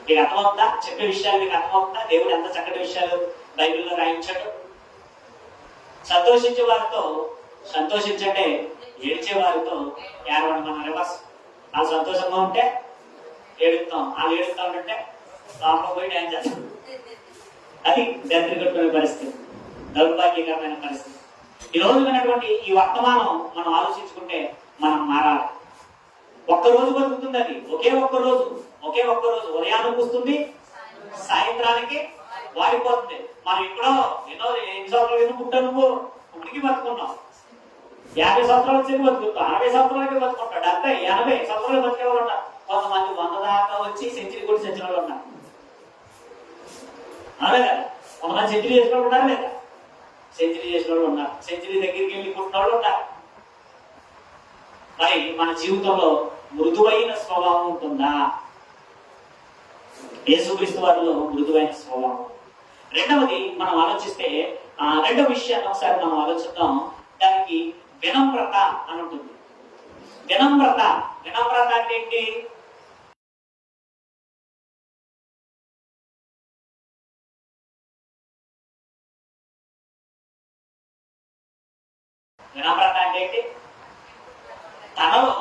మీకు అర్థమవుతుందా? చెప్పే విషయాలు మీకు అర్థమవుతుందా? దేవుడు ఎంత చక్కటి విషయాలు బైబిల్లో రాయించాడు. సంతోషించే వారితో సంతోషించండి, ఏడ్చే వారితో ఏడవండి. మన రివర్స్. వాళ్ళు సంతోషంగా ఉంటే ఏడుస్తాం, వాళ్ళు ఏడుస్తా ఉంటే లోపల పోయి డ్యాన్స్ చేస్తాం. అది దరిద్రమైన పరిస్థితి, దౌర్భాగ్యకరమైన పరిస్థితి. ఈ రోజు విన్నటువంటి ఈ వర్తమానం మనం ఆలోచించుకుంటే మనం మారాలి. ఒక్కరోజు బతుకుతుంది అది, ఒకే ఒక్కరోజు ఉదయానికి వస్తుంది, సాయంత్రానికి వాడిపోతుంది. మనం ఎక్కడో ఎన్ని సంవత్సరాలు ఎందుకు పుట్టా, నువ్వు ఇప్పటికి బతుకున్నావు. 50 సంవత్సరాలు వచ్చి బతుకుతావు, 60 సంవత్సరాలకి బతుకుంటాడు, 70, 80 సంవత్సరాలు బతికే వాళ్ళు ఉన్నారు. కొంతమంది 100 దాకా వచ్చి సెంచరీ కూడా సెంచరీ వాళ్ళు ఉన్నారు. అదే కదా, కొంతమంది సెంచరీ చేసిన వాళ్ళు ఉన్నారు లేదా? సెంచరీ చేసిన వాళ్ళు ఉన్నారు, సెంచరీ దగ్గరికి వెళ్ళి పుట్టిన వాళ్ళు ఉన్నారు. మరి మన జీవితంలో మృదువైన స్వభావం ఉంటుందా? యేసుక్రీస్తు వారిలో మృదువైన స్వభావం. రెండవది మనం ఆలోచిస్తే, రెండవ విషయాన్ని ఒకసారి మనం ఆలోచిద్దాం. దానికి వినమ్రత అని ఉంటుంది. వినమ్రత అంటే ఏంటి? వినమ్రత అంటే ఏంటి? తనలో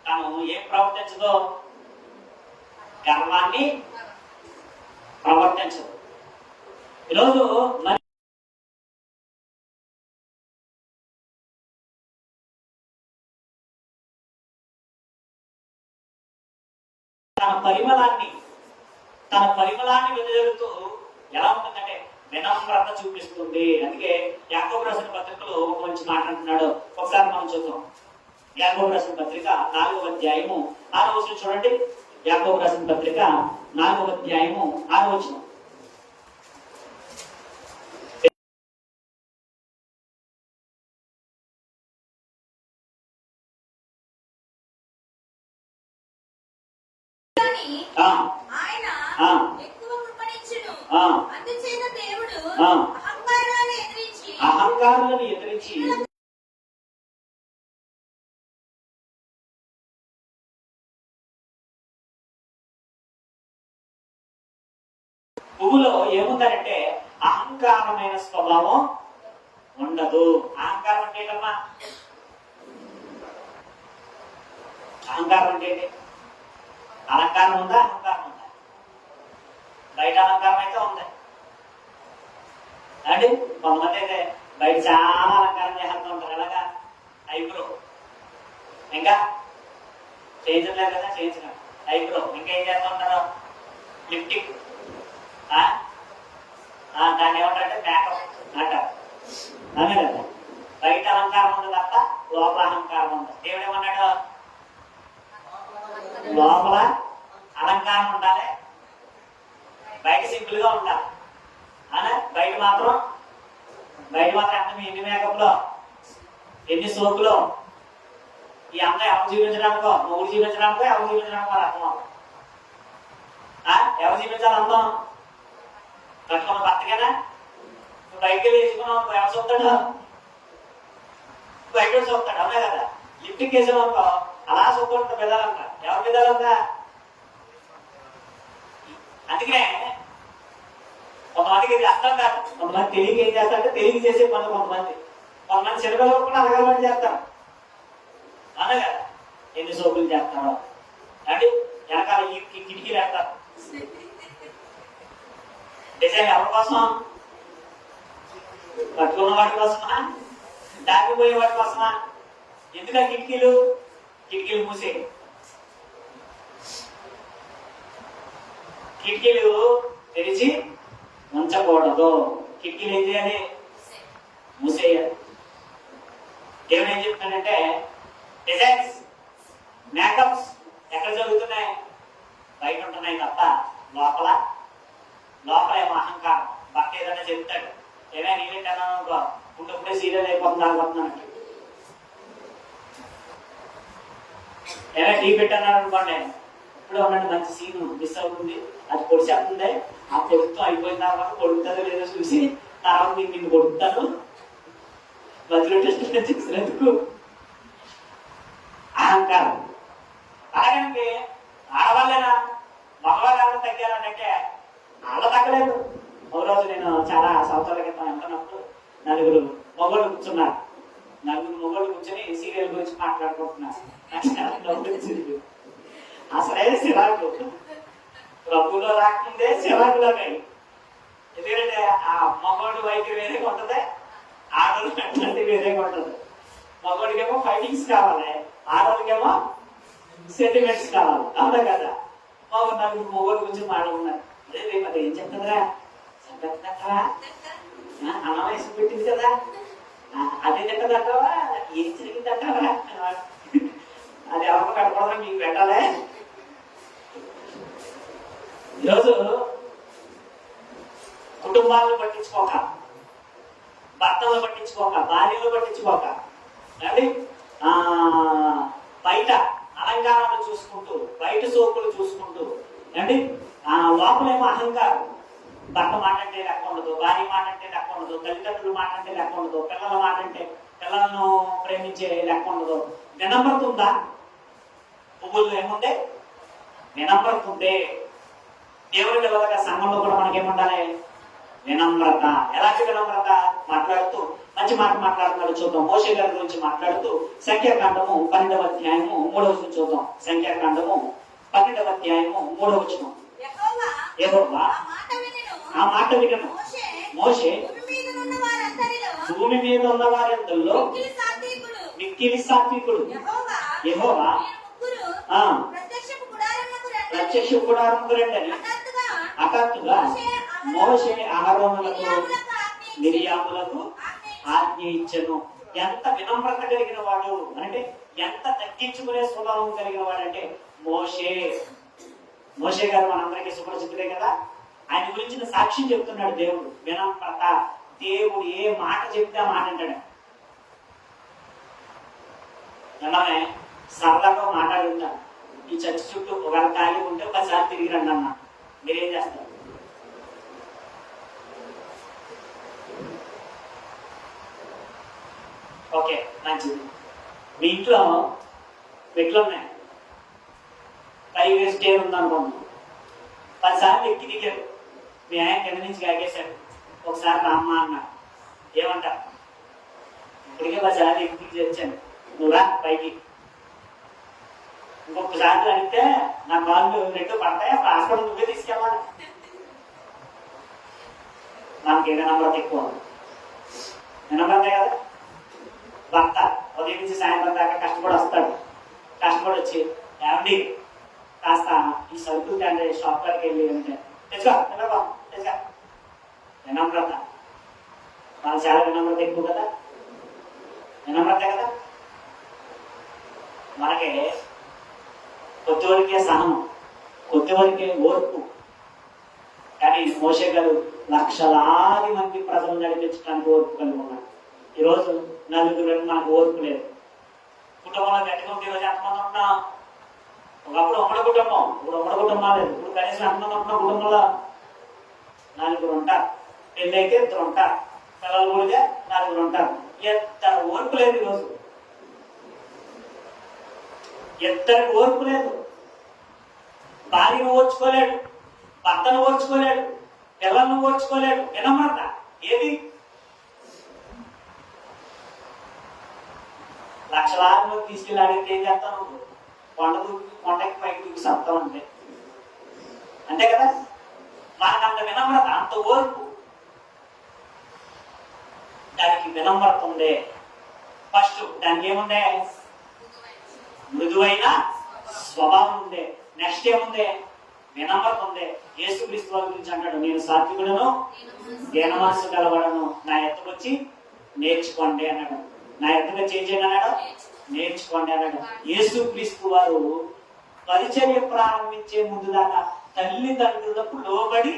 తను ఏం ప్రవర్తించదో, గర్వాన్ని ప్రవర్తించదు. ఈరోజు తన పరిమళాన్ని వెదజల్లుతూ ఎలా ఉంటుందంటే వినమ్రత చూపిస్తుంది. అందుకే యాకోబు రాసిన పత్రికలో ఒక మంచి మాట అంటున్నాడు. ఒకసారి మనం చూద్దాం. యాకోబు రాసిన పత్రిక 4వ అధ్యాయము 6వ వచనం చూడండి. యాకోబు రాసిన పత్రిక 4వ అధ్యాయము 6వ వచనం. అహంకారాలను ఎదిరించి పువ్వులో ఏముందంటే అహంకారమైన స్వభావం ఉండదు. అహంకారం అంటే ఏంటమ్మా? అహంకారం అంటే ఏంటి? అలంకారం ఉందా? అహంకారం ఉందా? బయట అలంకారం అయితే ఉంది అండి. కొంతమంది అయితే బయట చాలా అలంకారం చేస్తూ ఉంటారు. ఎలాగా? ఐబ్రో, ఇంకా చేయించలేదు కదా, చేయించడం ఐబ్రో, ఇంకా ఏం చేస్తూ ఉంటారు? లిప్టిక్, దాన్ని ఏమంటారంటే మేకప్ అంటారు. అదే కదా, బయట అలంకారం ఉంది తప్ప లోపల అహంకారం ఉంది. దేవుడు ఏమన్నాడు? లోపల అలంకారం ఉండాలి, బయట సింపుల్ గా ఉండాలి. బయట మాత్రం ఎంత ఎన్ని మేకప్లో, ఎన్ని సోపులో, ఈ అంతా ఎవరు చూపించడానికో, మొగుడు చూపించడానికో, ఎవరు చూపించడానికో అర్థం. ఎవరు చూపించాలి అందం? కట్టుకున్న భర్తకేనా? నువ్వు బయటకి వేసుకున్నావు, ఎవరు చూస్తాడు? బయట చూస్తాడు, అవునా కదా. లిప్టిక్ వేసామనుకో అలా చూపుకుంటా పెదాలంట. ఎవరి పెదాలంట? అందుకనే కొంతమందికి ఇది అర్థం కాదు. కొంతమంది తెలియక ఏం చేస్తారంటే తెలియక చేసే పనులు కొంతమంది చిన్నపిల్లలు కూడా అలగలమని చేస్తారు. అవునా కదా. ఎన్ని సోపులు చేస్తారో అంటే వెనకాల ఈ కిటికీలు వేస్తారు. డిజైన్ ఎవరి కోసం? పట్టుకున్న వాటి కోసమా? దాటిపోయే వాటి కోసమా? ఎందుకు ఆ కిటికీలు? కిటికీలు మూసే. కిటికీలు తెరిచి ఉంచకూడదు. కిటికీలు ఏం చేయాలి? మూసేయాలి. దేవుడు ఏం చెప్తాడంటే డిజైన్స్ మేకప్స్ ఎక్కడ జరుగుతున్నాయి? బయట ఉంటున్నాయి తప్ప లోపల ఏమో అహంకారం. భర్త ఏదైనా చెప్తాడు, ఏమైనా నేనేంటన్నా అనుకో, ఉంటే సీరియల్ అయిపోతుంది ఆగిపోతున్నాను. ఏమైనా టీ పెట్టన్నారు అనుకోండి, ఇప్పుడు ఉన్నట్టు మంచి సీన్ మిస్ అవుతుంది, అది పొడిచేస్తుంది, ఆ పొడుతో అయిపోయిన తర్వాత కొడుతుందో లేదో చూసి తర్వాత నిన్ను కొడుతాను మధ్యలో టెస్ట్ చేసినందుకు అహంకారం. అలాగే ఆడవాళ్ళైనా మగవాళ్ళు ఎవరు తగ్గారంటే వాళ్ళ తగ్గలేదు. ఒక రోజు నేను చాలా సంవత్సరాల క్రితం వెళ్తున్నప్పుడు నలుగురు మొగోళ్ళు కూర్చున్నారు. నలుగురు మొగోళ్ళు కూర్చొని సీరియల్ గురించి మాట్లాడుకుంటున్నారు. అసలే సిరాకు ప్రభులో రాకముందే సిరాకులోనే. ఎందుకంటే ఆ మగోడు వైఖరి వేరేగా ఉంటుంది, ఆడోళ్ళు అట్లాంటి వేరేగా ఉంటుంది. మగోడికేమో ఫైటింగ్స్ కావాలి, ఆడోళ్ళకేమో సెంటిమెంట్స్ కావాలి. అవునా కదా? నలుగురు మొగోడు గురించి మాట్లాడుకున్నారు. అదే రేపు అది ఏం చెప్తుందిరా, చంపేస్తుందంటావా, అన్న వయసు పెట్టింది కదా, అదే చెప్తుందంటావా, ఏం జరిగిందంటావా, అది ఎవరు కనపడదా మీకు పెట్టాలే. ఈరోజు కుటుంబాలను పట్టించుకోక, భర్తలను పట్టించుకోక, భార్యలు పట్టించుకోక, అంటే బయట అలంకారాలు చూసుకుంటూ, బయట సోకులు చూసుకుంటూ, అంటే లోపలేమో అహంకారం. భర్త మాట అంటే లెక్క ఉండదు, భార్య మాట అంటే లెక్క ఉండదు, తల్లిదండ్రులు మాట అంటే లెక్క ఉండదు, పిల్లల మాట అంటే పిల్లలను ప్రేమించే లెక్క ఉండదు. వినమ్రత ఉందా? పువ్వులు ఏముంది? వినమ్రత ఉంది. దేవుడి పిల్లలుగా సంఘంలో కూడా మనకేముండాలి? వినమ్రత. ఎలాంటి వినమ్రత? మాట్లాడుతూ మంచి మాట మాట్లాడుతున్నాడు చూద్దాం. మోషే గారి గురించి మాట్లాడుతూ సంఖ్యాకాండము 12వ అధ్యాయము 3వ వచనం చూద్దాం. సంఖ్యాకాండము 12వ అధ్యాయము 3వ వచనం. యెహోవా ఆ మాట వినను. మోషే భూమి మీద ఉన్న వారందరిలో మిక్కిలి సాత్వికుడు. యెహోవా ప్రత్యక్ష గుడారముకు రండి. హఠాత్తుగా మోషే అహరోనులకు మిరియాములకు ఆజ్ఞ ఇచ్చెను. ఎంత వినమ్రత కలిగిన వాడు అంటే, ఎంత తగ్గించుకునే స్వభావం కలిగిన వాడంటే మోషే గారు మనందరికీ సుపరిచితుడే కదా. ఆయన గురించిన సాక్ష్యం చెప్తున్నాడు దేవుడు. వినమ్రత. దేవుడు ఏ మాట చెప్తే ఆ మాట అంటాడు. అలానే సరదాగా మాట్లాడుంటాను, ఈ చర్చి చుట్టూ ఒకవేళ ఖాళీ ఉంటే ఒకసారి తిరిగి రండి అన్న. మీరేం చేస్తారు? ఓకే, మంచిది. మీ ఇంట్లో మెట్లు ఉన్నాయి, పైకి స్టేర్ ఉందనుకోండి, 10 సార్లు ఎక్కి దిగారు. మీ ఆయన కింద నుంచి కాగేశాడు, ఒకసారి రామ్మ అన్నాడు. ఏమంటారు? ఇప్పటికే 10 సార్లు ఎక్కి దిగి తెచ్చాను, నువ్వు రా పైకి. ఇంకొకసారి అడిగితే నా కాళ్ళు 2 పడతాయి, హాస్పిటల్ నువ్వే తీసుకెళ్ళాలి. మనకి వినమ్రత ఎక్కువ. వినమ్రతే కదా. భర్త ఉదయం నుంచి సాయంత్రం దాకా కష్టపడి వస్తాడు. కష్టపడి వచ్చి, ఏమండి కాస్త ఈ సరుకులు తండ్రి షాప్ కాడికి వెళ్ళి అంటే తెచ్చుకో తెచ్చుకో. వినమ్రత. వాళ్ళు చాలా వినమ్రత ఎక్కువ కదా. వినమ్రతే కదా. మనకి కొద్దివరకే సహనం, కొద్దివరకే ఓర్పు. కానీ మోషే గారు లక్షలాది మంది ప్రజలు నడిపించడానికి ఓర్పు కలిగి ఉన్నారు. ఈరోజు నలుగురు మనకు ఓర్పు లేదు. కుటుంబంలో గట్టిగా ఉంటే ఈరోజు ఎంతమంది ఉంటున్నాం? ఒకప్పుడు ఉమ్మడి కుటుంబం, ఇప్పుడు ఉమ్మడి కుటుంబం లేదు. ఇప్పుడు కనీసం ఎంతమంది ఉంటున్నాం? కుటుంబంలో 4 ఉంటారు. పెళ్ళి అయితే 2 ఉంటారు, పిల్లలు కూడితే 4 ఉంటారు. ఎంత ఓర్పు లేదు ఈరోజు. ఎంతటి ఓర్పు లేదు. భార్యను ఓర్చుకోలేడు, భర్తను ఓర్చుకోలేడు, పిల్లలను ఓర్చుకోలేడు. వినమ్రత ఏది? లక్షలాది మంది తీసుకెళ్ళి అడిగితే ఏం చేస్తాను? కొండకి పైకి దూకి సత్తాం అంతే కదా. మనకు అంత వినమ్రత, అంత ఓర్పు. దానికి వినమ్రత ఉందే ఫస్ట్. దానికి ఏముండే? మృదువైన స్వభావం ఉందే. నెక్స్ట్ ఏముంది? వినమ్రత ఉంది. యేసుక్రీస్తు వారి గురించి అంటాడు, నేను సాత్వికుడను, దీన మనసు గలవాడను, నా ఎద్దకు వచ్చి నేర్చుకోండి అన్నాడు. నా ఎద్దకు వచ్చి ఏం చేయండి అన్నాడు? నేర్చుకోండి అన్నాడు. యేసుక్రీస్తు వారు పరిచర్య ప్రారంభించే ముందు దాకా తల్లిదండ్రులకు లోబడి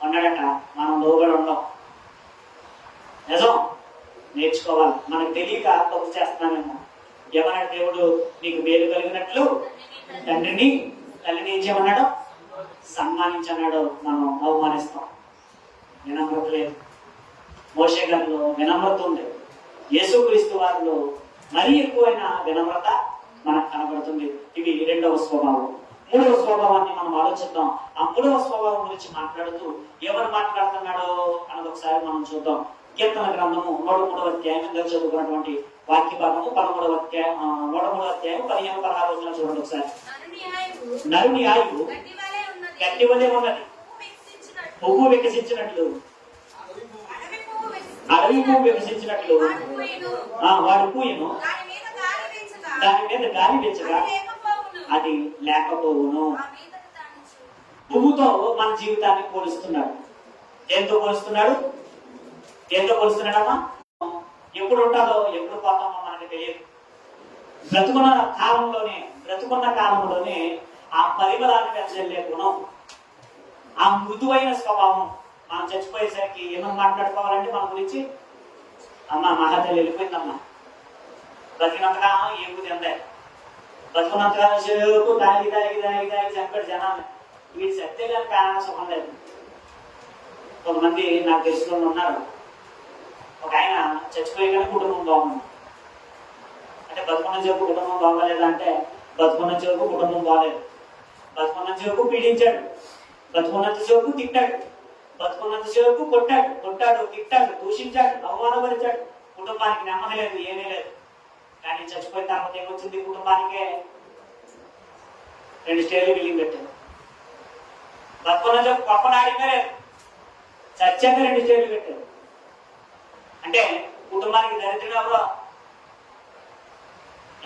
ఉన్నాడట. మనం లోబడి ఉండం. నిజం, నేర్చుకోవాలి. మనకు తెలియక తప్పు చేస్తున్నామేమో. ఏమన్నాడు దేవుడు? నీకు మేలు కలిగినట్లు తండ్రిని తల్లిని ఏం చేయమన్నాడు? సన్మానించన్నాడు. మనం అవమానిస్తాం. వినమ్రత లేదు. మోషే గారిలో వినమ్రత ఉంది. యేసుక్రీస్తు వారిలో మరీ ఎక్కువైన వినమ్రత మనకు కనబడుతుంది. ఇవి రెండవ స్వభావం. మూడవ స్వభావాన్ని మనం ఆలోచిద్దాం. ఆ మూడవ స్వభావం గురించి మాట్లాడుతూ ఎవరు మాట్లాడుతున్నాడో అన్నది ఒకసారి మనం చూద్దాం. కీర్తన గ్రంథము 103వ అధ్యాయం చదువుకున్నటువంటి వాక్య భాగము 103వ అధ్యాయం 15-16 చూడండి ఒకసారి. నరుని ఆయువు గట్టి వలె ఉన్నది, పువ్వు వికసించినట్లు, అడవి పువ్వు వికసించినట్లు వాడు పూయను, దాని మీద గాలి పెంచగా అది లేకపోవును. పువ్వుతో మన జీవితాన్ని పోలుస్తున్నాడు. దేంతో పోలుస్తున్నాడు? దేంతో పోలుస్తున్నాడమ్మా? ఎప్పుడు ఉంటుందో ఎప్పుడు పోతామో మనకి తెలియదు. బ్రతుకున్న కాలంలోనే ఆ పరిమళాన్ని పెంచలే గుణం, ఆ మృదువైన స్వభావం మనం చచ్చిపోయేసరికి ఏమో మాట్లాడుకోవాలంటే మన గురించి, అమ్మ మహాతల్లి వెళ్ళిపోయిందమ్మా, బతికినంతగా ఏమి తిందే, బతుకున్నంతగా చెరుకు దాగి దాగి దాగి దాగి చంపాడు జనాన్ని. వీడి సత్తే కానీ ప్రాణం సుఖం లేదు. కొంతమంది నాకు తెలుసుకొని ఉన్నారు. ఒక ఆయన చచ్చిపోయి కానీ కుటుంబం బాగుంది అంటే, బతుకున్న చెరుకు కుటుంబం బాగోలేదా అంటే, బతుకున్న చెరుకు కుటుంబం బాగలేదు. బతుకున్న చెరుకు పీడించాడు, బతుకున్నంత చెరుకు తిట్టాడు, బతుకున్నంత చెరుకు కొట్టాడు, తిట్టాడు, దూషించాడు, అవమానపరిచాడు. కుటుంబానికి నెమ్మది లేదు, ఏమీ లేదు. కానీ చచ్చిపోయిన తర్వాత ఏమొచ్చింది? కుటుంబానికే 2 స్టేర్లు బిల్డింగ్ పెట్టారు. బతుకున్న చెరుకు పప్పనాడిగా లేదు, చచ్చాక 2 స్టేర్లు పెట్టారు. అంటే కుటుంబానికి దరిద్రం ఎవరో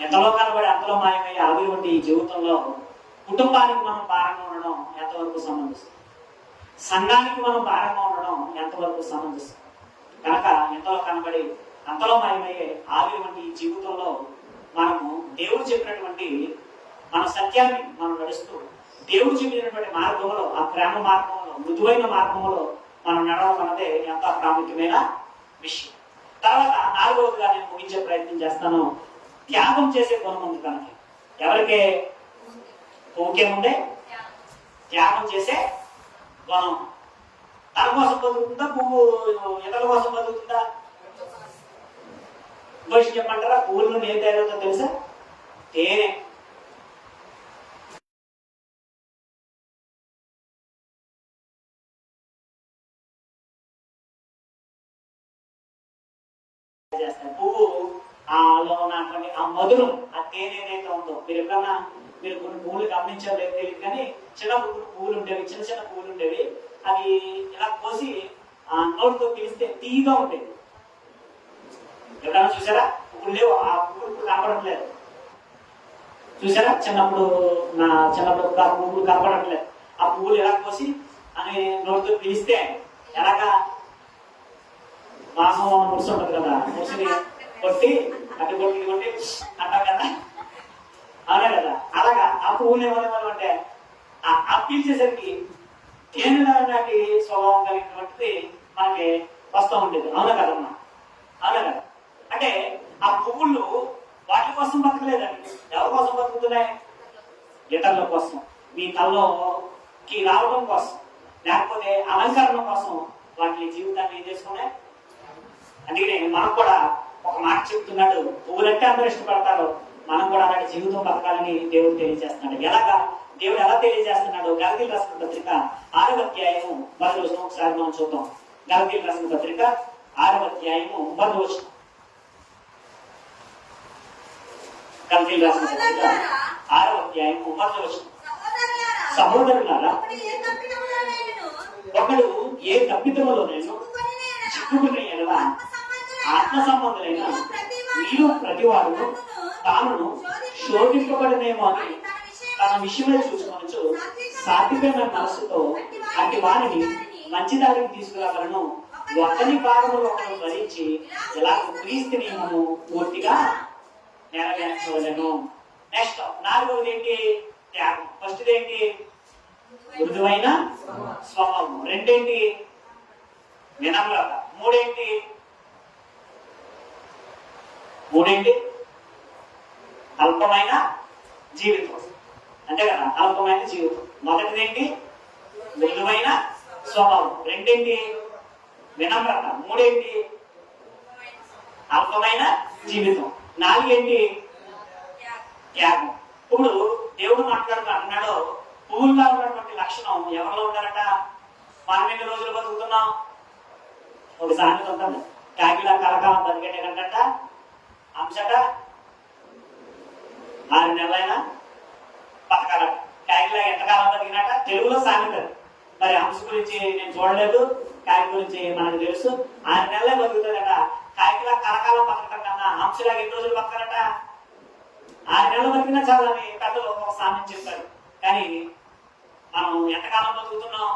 ఎంతలో కనబడి అంతలో మాయమయ్యే ఆవిరి వంటి ఈ జీవితంలో కుటుంబానికి మనం భారంగా ఉండడం ఎంతవరకు సంబంధిస్తుంది? సంఘానికి మనం భారంగా ఉండడం ఎంతవరకు సంబంధిస్తుంది? కనుక ఎంతలో కనబడి అంతలో మాయమయ్యే ఆవిరి వంటి ఈ జీవితంలో మనము దేవుడు చెప్పినటువంటి మన సత్యాన్ని మనం నడుస్తూ, దేవుడు చెప్పినటువంటి మార్గంలో, ఆ ప్రేమ మార్గంలో, మృదువైన మార్గంలో మనం నడవడం అన్నదే ఎంతో ప్రాముఖ్యమైన విషయం. తర్వాత 4వదిగా నేను ముగించే ప్రయత్నం చేస్తాను. త్యాగం చేసే గుణం ఉంది కనుక. ఎవరికి? ఓకేముందే త్యాగం చేసే గుణం. తన కోసం బతుకుతుందా? పువ్వు ఇతరుల కోసం బతుకుతుందా? ఇంకోటి చెప్పంటారా? పువ్వుల నుండి ఏం తయారవుతుందో తెలుసా? తేనె. పువ్వు లో ఉన్నటువంటి ఆ మధురం, ఆ తేనె ఏదైతే ఉందో, మీరు ఎప్పుడన్నా కొన్ని పువ్వులు గమనించారు లేదు తెలియదు కానీ, చిన్నప్పుడు పువ్వులు ఉండేవి, చిన్న చిన్న పువ్వులు ఉండేవి. అవి ఇలా కోసి నోటితో పిలిస్తే తీగా ఉండేది. ఎప్పుడన్నా చూసారా? పువ్వులు లేవు, ఆ పువ్వులు కనపడడం లేదు. చూసారా? చిన్నప్పుడు ఆ పువ్వులు కనపడడం లేదు. ఆ పువ్వులు ఎలా కోసి అని నోటితో పిలిస్తే ఎలాగా మాసం ముడిసి ఉంటుంది కదా, ముడిసిని కొట్టి అటు కొట్టి అంటాం కదా, అవునా కదా? అలాగా ఆ పువ్వులు ఏమనేవాళ్ళు అంటే, ఆ పీల్చేసరికి తేనె నాటి స్వభావం కలిగినటువంటిది మనకి వస్తూ ఉండేది. అవునా కదమ్మా? అవునా కదా? అంటే ఆ పువ్వులు వాటి కోసం బతకలేదండి. ఎవరి కోసం బతుకుతున్నాయి? ఇతరుల కోసం, మీ తల్లోకి రావడం కోసం, లేకపోతే అలంకరణ కోసం వాటి జీవితాన్ని ఏం చేసుకున్నాయి. అందుకనే మనకు కూడా ఒక మాట చెప్తున్నాడు, పువ్వులంటే అందరూ ఇష్టపడతారు, మనం కూడా అలాంటి జీవితం బతకాలని దేవుడు తెలియజేస్తున్నాడు. ఎలాగా? దేవుడు ఎలా తెలియజేస్తున్నాడు? గలతీయులకు రాసిన పత్రిక 6వ అధ్యాయము 10వ వచనం ఒకసారి మనం చూద్దాం. గలతీయులకు రాసిన పత్రిక 6వ అధ్యాయము 10వ వచనం. గలతీయులకు రాసిన పత్రిక 6వ అధ్యాయము 10వ వచనం. సహోదరులారా, ఒకడు ఏ తప్పిదములోనైనా చిక్కుకున్న ఎడల ఆత్మ సంబంధులైన మీరు ప్రతివాడును తాను శోధింపబడనేమో అని తన విషయమే చూసుకొనొచ్చు సాత్వికమైన మనసుతో అట్టి వారిని మంచి దారికి తీసుకురావాలను ఒకరి భాగములు ఒకరు భరించి ఇలా క్రీస్తు నియమము పూర్తిగా నెరవేర్చవలను. నెక్స్ట్ 4వది ఏంటి? త్యాగం. ఫస్ట్ ఏంటి? మృదువైన స్వభావం. 2 వినమ్రత. 3 అల్పమైన జీవితం. అంతే కదా, అల్పమైన జీవితం. మొదటిదేంటి? మృదువైన స్వభావం. 2 వినమ్రత. 3 అల్పమైన జీవితం. 4 త్యాగం. ఇప్పుడు దేవుడు మాట్లాడుతూ అంటున్నాడు, పువ్వుల్లో ఉన్నటువంటి లక్షణం ఎవరిలో ఉంటారట? మనం ఎన్ని రోజులు బతుకుతున్నాం? ఒక సామెత ఉంటుంది, కాకిలా కలకాలం బతికేట కంట అంశట 6 నెలలైనా బతకాలట. కాకిలా ఎంతకాలం బతికినట? తెలుగులో సామెత. మరి హంస గురించి నేను చూడలేదు, కాకి గురించి మనకు తెలుసు. 6 నెలలే బతుకుతుందట. కాకిలా కలకాలం బతకటం కన్నా హంసలాగా ఎన్ని రోజులు బతకాలట? 6 నెలలు బతికినా చాలని పెద్దలు ఒక సామెత చెప్పారు. కానీ మనం ఎంతకాలం బతుకుతున్నాం?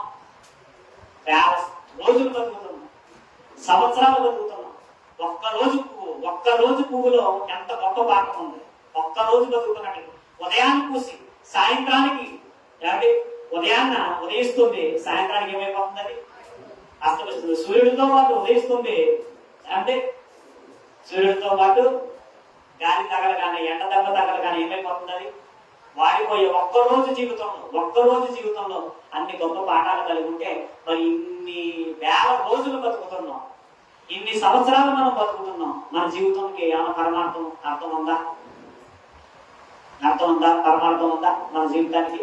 50 రోజులు బతుకుతున్నాం, సంవత్సరాలు బతుకుతున్నాం. ఒక్క రోజు పువ్వులో ఎంత గొప్ప పాఠం ఉంది. ఒక్క రోజు బతుకుతున్నట్టు ఉదయాన్ని పూసి సాయంత్రానికి ఏమంటే ఉదయాన్న ఉదయిస్తుంది, సాయంత్రానికి ఏమైపోతుంది? అది అస్తమిస్తుంది. సూర్యుడితో పాటు ఉదయిస్తుంది అంటే సూర్యుడితో పాటు గాలి తగలగానే ఎండ దెబ్బ తగలగానే ఏమైపోతుంది? అది వాడిపోయే ఒక్క రోజు జీవితంలో అన్ని గొప్ప పాఠాలు కలిగి ఉంటే మరి ఇన్ని వేల రోజులు బతుకుతున్నాం, ఇన్ని సంవత్సరాలు మనం బతుకుతున్నాం. మన జీవితానికి ఏమైనా పరమార్థం అర్థం ఉందా? పరమార్థం ఉందా మన జీవితానికి?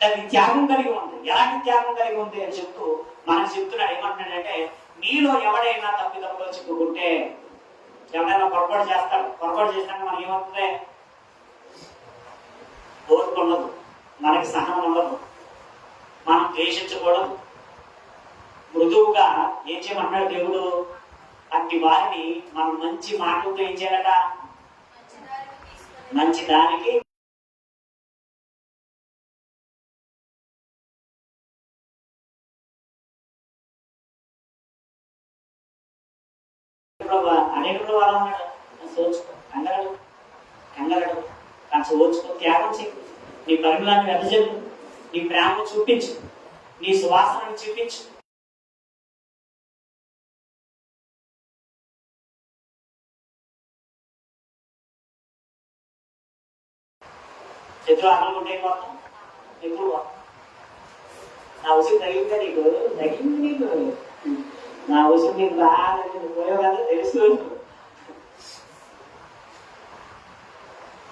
అది త్యాగం కలిగి ఉంది. ఎలాంటి త్యాగం కలిగి ఉంది అని చెప్తూ మనకు చెప్తున్నాడు. ఏమంటున్నాడంటే, మీలో ఎవడైనా తప్పిదప్పులో చిక్కుకుంటే, ఎవరైనా పొరపాటు చేస్తాడు, పొరపాటు చేసినాక మనకి ఏమవుతుంది? ఓర్పు ఉండదు, మనకి సహనం ఉండదు, మనం ద్వేషించకూడదు. మృదువుగా ఏం చేయమంటున్నాడు దేవుడు? అట్టి వారిని మనం మంచి మాటలతో ఏం చేయాలట? మంచి దానికి అనేక వారు అన్నాడు, సోచుకో, కంగరడు సోచుకో, త్యాగం చేయి, నీ పరిమళాన్ని వెదజల్లు, నీ ప్రేమ చూపించు, నీ సువాసనను చూపించు. చేతులు ఆకలుంటే మొత్తం ఎక్కువ నా ఉసురు తగిలిందా? తగిలింది నీకు. నా ఉసురు నీకు బాగా పోయావు కదా, తెలుసు.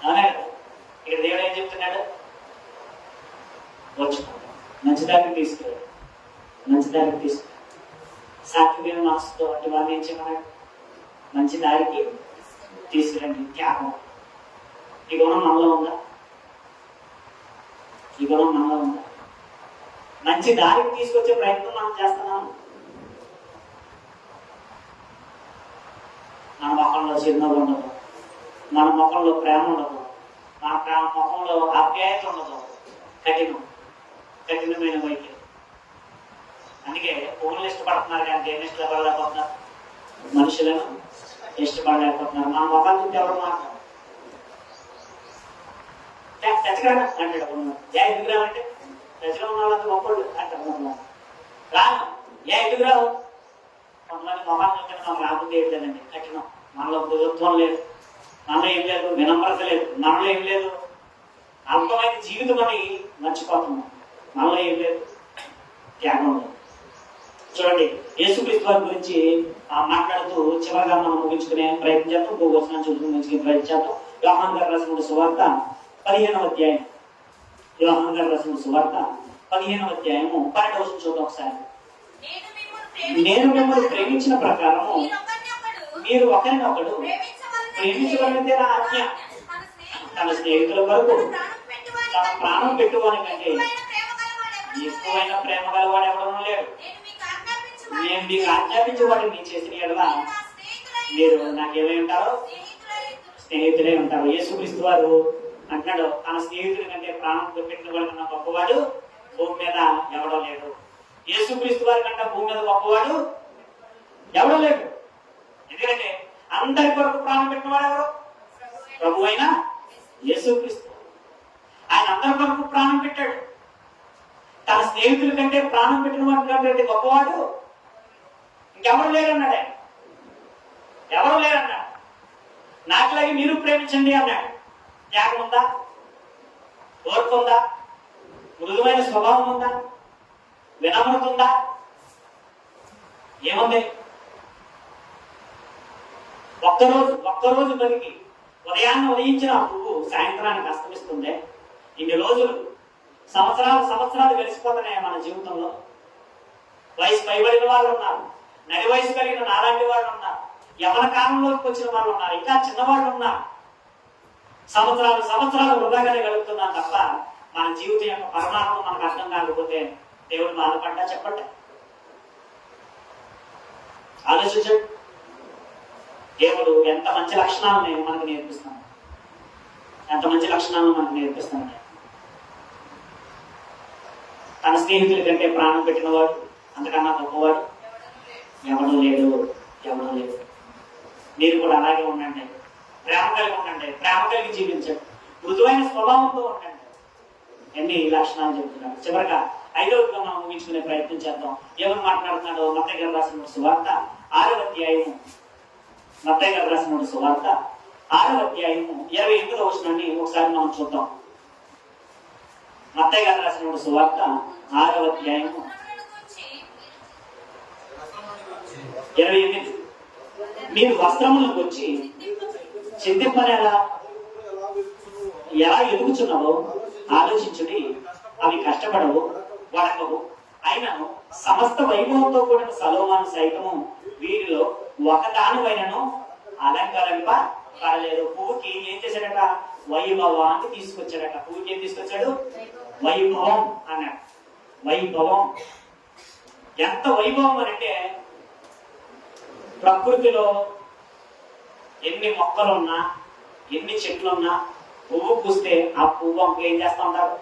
అవునా? ఇక్కడ దేవుడు ఏం చెప్తున్నాడు? వచ్చు, మంచిదారికి తీసుకురా. సాత్వికమైన మనసుతో అటు వారిని ఏం చేయమన్నాడు? మంచి దారికి తీసుకురండి. త్యాగం. ఈ గుణం మనలో ఉందా? మంచి దారికి తీసుకొచ్చే ప్రయత్నం మనం చేస్తున్నాం. మన ముఖంలో చిరునవ్వు ఉండదు, మన ముఖంలో ప్రేమ ఉండదు, మన ముఖంలో ఆప్యాయత ఉండదు. కఠినమైన వైఖరి. అందుకే ఫోన్లు ఇష్టపడుతున్నారు, కానీ దేన్ని ఇష్టపడలేకపోతున్నారు? మనుషులను ఇష్టపడలేకపోతున్నారు. మన ముఖాలు చూస్తే ఎవరు మాట్లాడు చచ్చగానే అంటాడు. ఎందుకు రావంటే చచ్చిలో ఉన్న వాళ్ళంతా గొప్పలు అంటారు. రాను ఎందుకు రావు? కొంతమంది మొహాలు చూస్తే మనం రాకుండా ఏంటండి? కఠినం. మనలో మృదుత్వం లేదు, మనలో ఏం లేదు, వినమ్రత లేదు, మనలో ఏం లేదు, అల్పమైన జీవితం అని మర్చిపోతున్నాం. మనలో ఏం లేదు, త్యాగం లేదు. చూడండి, యేసుక్రీస్తు వారి గురించి మాట్లాడుతూ చివరిగా మనం ముగించుకునే ప్రయత్నం చేద్దాం. ఇంకో వచనం చూసుకుని ముగించుకునే ప్రయత్నం చేద్దాం. యోహాను గారు రాసిన సువార్త 15వ అధ్యాయం. యోహాను గారు రాసిన సువార్త 15వ అధ్యాయము 12వ వచనం చూద్దాం ఒకసారి. నేను మిమ్మల్ని ప్రేమించిన ప్రకారము మీరు ఒకరినొకడు ప్రేమించగలిగితే నా ఆజ్ఞ. తన స్నేహితుల వరకు తన ప్రాణం పెట్టుకోని కంటే ఎక్కువైన ప్రేమ గలవాడు ఎవడనూ లేడు. నేను మీకు ఆజ్ఞాపించేవాడు మీ చేసిన ఎడల మీరు నాకేమై ఉంటారో స్నేహితులే ఉంటారు. యేసుక్రీస్తు వారు అంటున్నాడు, తన స్నేహితుడి కంటే ప్రాణం పెట్టిన వాడు కన్నా గొప్పవాడు భూమి మీద ఎవడో లేడు. యేసుక్రీస్తు వారి కంటే భూమి మీద గొప్పవాడు ఎవడో లేడు. ఎందుకంటే అందరి కొరకు ప్రాణం పెట్టినవాడు ఎవరు? ప్రభు అయిన యేసుక్రీస్తు. ఆయన అందరి కొరకు ప్రాణం పెట్టాడు. తన స్నేహితుల కంటే ప్రాణం పెట్టిన వాడు గొప్పవాడు ఇంకెవరు లేరన్నాడు. ఆయన ఎవరు లేరన్నాడు. నాకులాగే మీరు ప్రేమించండి అన్నాడు. త్యాగం ఉందా? ఓర్పు ఉందా? మృదువైన స్వభావం ఉందా? వినమ్రత ఉందా? ఏముంది? ఒక్కరోజు బతికి ఉదయాన్నే ఉదయించిన పువ్వు సాయంత్రానికి అస్తమిస్తుంది. ఇన్ని రోజులు సంవత్సరాలు గడిచిపోతున్నాయి మన జీవితంలో. వయసు పైబడిన వాళ్ళు ఉన్నారు, నడి వయసు కలిగిన నాలాంటి వాళ్ళు ఉన్నారు, యవన కాలంలోకి వచ్చిన వాళ్ళు ఉన్నారు, ఇంకా చిన్నవాళ్ళు ఉన్నారు. సంవత్సరాలు వృధాగానే గడుపుతున్నాం తప్ప మన జీవితం యొక్క పరమాత్మ మనకు అర్థం కాకపోతే దేవుడు బాధపడ్డా? చెప్పండి, ఆలోచించండి. దేవుడు ఎంత మంచి లక్షణాలను మనకు నేర్పిస్తాను, ఎంత మంచి లక్షణాలను మనకు నేర్పిస్తాను. తన స్నేహితుల కంటే ప్రాణం పెట్టినవాడు అంతకన్నా గొప్పవాడు ఎవడో లేడు. మీరు కూడా అలాగే ఉండండి. ప్రేమ కలిగి జీవించండి. మృదువైన స్వభావంతో ఉండండి. ఎన్ని లక్షణాలు చెబుతున్నాడు. చివరిగా 5వదిగా మనం ముగించుకునే ప్రయత్నం చేద్దాం. ఎవరు మాట్లాడుతున్నాడో మత్తయి గారు రాసిన సువార్త 6వ అధ్యాయము, మత్తయి గారు రాసిన సువార్త 6వ అధ్యాయము 28వ వచనాన్ని ఒకసారి మనం చూద్దాం. మత్తయి గారు రాసిన సువార్త 6వ అధ్యాయము 28. మీరు వస్త్రములకు వచ్చి చింతింపని ఎలా ఎదుగుచున్నావో ఆలోచించుడి. అవి కష్టపడవు, వడకవు. అయినను సమస్త వైభవంతో కూడిన సలోమాను సైతము వీరిలో ఒకదానివైనను అలంకరింపబడలేదు. పువ్వుకి ఏం చేశాడట? వైభవాన్ని తీసుకొచ్చాడట. పువ్వుకి ఏం తీసుకొచ్చాడు? వైభవం అన్నాడు. వైభవం. ఎంత వైభవం అంటే ప్రకృతిలో ఎన్ని మొక్కలున్నా, ఎన్ని చెట్లున్నా, పువ్వు పూస్తే ఆ పువ్వు అంక ఏం చేస్తా ఉంటారు?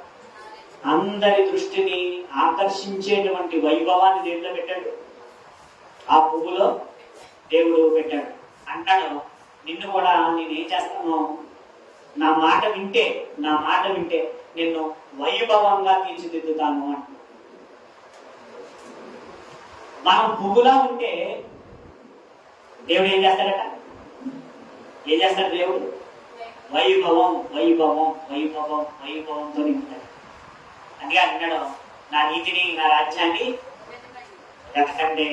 అందరి దృష్టిని ఆకర్షించేటువంటి వైభవాన్ని దేవుడు పెట్టాడు. ఆ పువ్వులో దేవుడు పెట్టాడు. అంటాడు, నిన్ను కూడా నేనేం చేస్తాను? నా మాట వింటే నిన్ను వైభవంగా తీర్చిదిద్దుతాను అంట. మనం పువ్వులా ఉంటే దేవుడు ఏం చేస్తాడట? ఏం చేస్తాడు దేవుడు? వైభవంతో నింపుతాడు. అందుకే అన్నాడు, నా నీతిని నా రాజ్యాన్ని వెతకండి.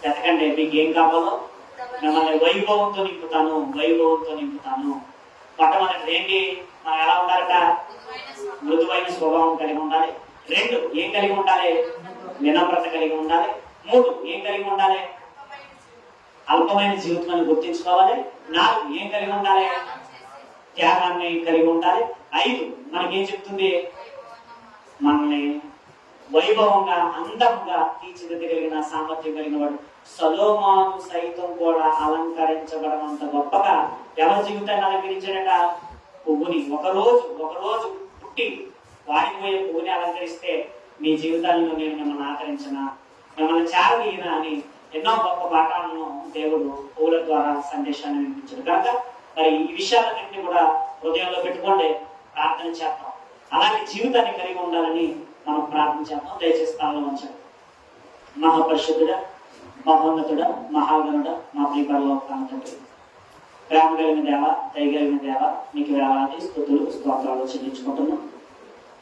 వెతకండి. మీకు ఏం కావాలో మిమ్మల్ని వైభవంతో నింపుతాను. మొట్టమొదటి ఏంటి? మనం ఎలా ఉండాలట? మృదువైన స్వభావం కలిగి ఉండాలి. 2 ఏం కలిగి ఉండాలి? వినమ్రత కలిగి ఉండాలి. 3 ఏం కలిగి ఉండాలి? అల్పమైన జీవితాన్ని గుర్తించుకోవాలి. 4 ఏం కలిగి ఉండాలి? త్యాగాన్ని కలిగి ఉండాలి. 5 మనకేం చెప్తుంది? మనల్ని వైభవంగా అందంగా తీర్చిదిద్దగలిగిన సామర్థ్యం కలిగిన వాడు. సొలొమోను సైతం కూడా అలంకరించబడనంత గొప్పగా ఎవరి జీవితాన్ని అలంకరించాడట? పువ్వుని. ఒకరోజు పుట్టి వాడిపోయే పువ్వుని అలంకరిస్తే మీ జీవితాలను నేను మిమ్మల్ని ఆకరించిన, మిమ్మల్ని చేరదీయన అని ఎన్నో గొప్ప పాఠాలను దేవుడు పువ్వుల ద్వారా సందేశాన్ని వినిపించాడు. కనుక మరి ఈ విషయాలన్నింటినీ కూడా హృదయంలో పెట్టుకోండి, ప్రార్థన చేద్దాం. అలాంటి జీవితాన్ని కలిగి ఉండాలని మనం ప్రార్థన చేద్దాం. దయచేసి స్థానంలో ఉంచండి. మహాపరిశుద్ధుడ, మహోన్నతుడ, మహాగణుడ, మా ప్రియపరలో తండ్రి, ప్రేమ కలిగిన దేవ, దయగలిగిన దేవ, మీకు వేలాది స్తుతులు స్తోత్రాలు చెల్లించుకుంటున్నాం.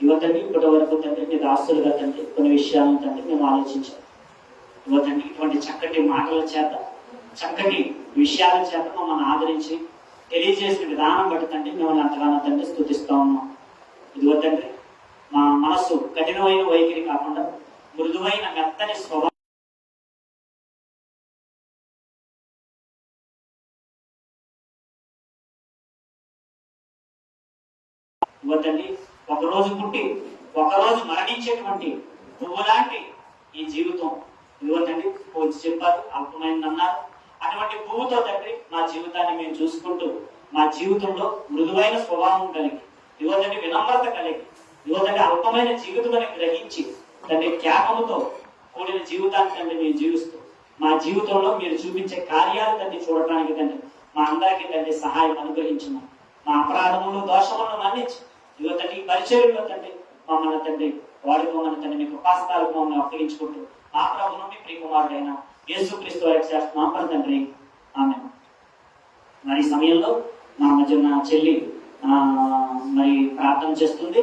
యువతండి ఇప్పటి వరకు తండ్రి మీ దాస్తులుగా తండ్రి కొన్ని విషయాలను తండ్రి మేము ఆలోచించాం. యువతండి ఇటువంటి చక్కటి మాటల చేత, చక్కటి విషయాల చేత మమ్మల్ని ఆదరించి తెలియజేసిన విధానం బట్టి తండ్రి మిమ్మల్ని అంతగానో తండ్రి స్తుతిస్తా ఉన్నాం. ఇదిగో తండ్రి మా మనస్సు కఠినమైన వైఖరి కాకుండా మృదువైన మెత్తని స్వభావం తండ్రి, ఒకరోజు పుట్టి ఒకరోజు మరణించేటువంటి పువ్వు లాంటి ఈ జీవితం ఇవ్వతండి. పోల్చి చెప్పారు, అల్పమైనది అన్నారు. అటువంటి పువ్వుతో తండ్రి మా జీవితాన్ని మేము చూసుకుంటూ మా జీవితంలో మృదువైన స్వభావం కలిగి ఇదిగో తండ్రి వినమ్రత కలిగి ఇదిగో తండ్రి అల్పమైన జీవితం అని గ్రహించి తండ్రి త్యాగముతో కూడిన జీవితాన్ని తండ్రి మేము జీవిస్తూ మా జీవితంలో మీరు చూపించే కార్యాలు తండ్రి చూడటానికి తండ్రి మా అందరికీ తండ్రి సహాయం అనుగ్రహించిన మా అపరాధములు దోషములను మన్నించి ఇదిగో తండ్రి ఈ పరిచర్యలో తండ్రి మమ్మల్ని తండ్రి వాడుకోమని తండ్రి మీ కృపాస్తాలకు మమ్మల్ని అప్పగించుకుంటూ ఆ ప్రభును మీ ప్రియకుమారుడైన యేసుక్రీస్తు వారికి చేస్తున్నాం తండ్రి. ఆమె మరి సమయంలో మా మధ్య నా చెల్లి మరి ప్రార్థన చేస్తుంది.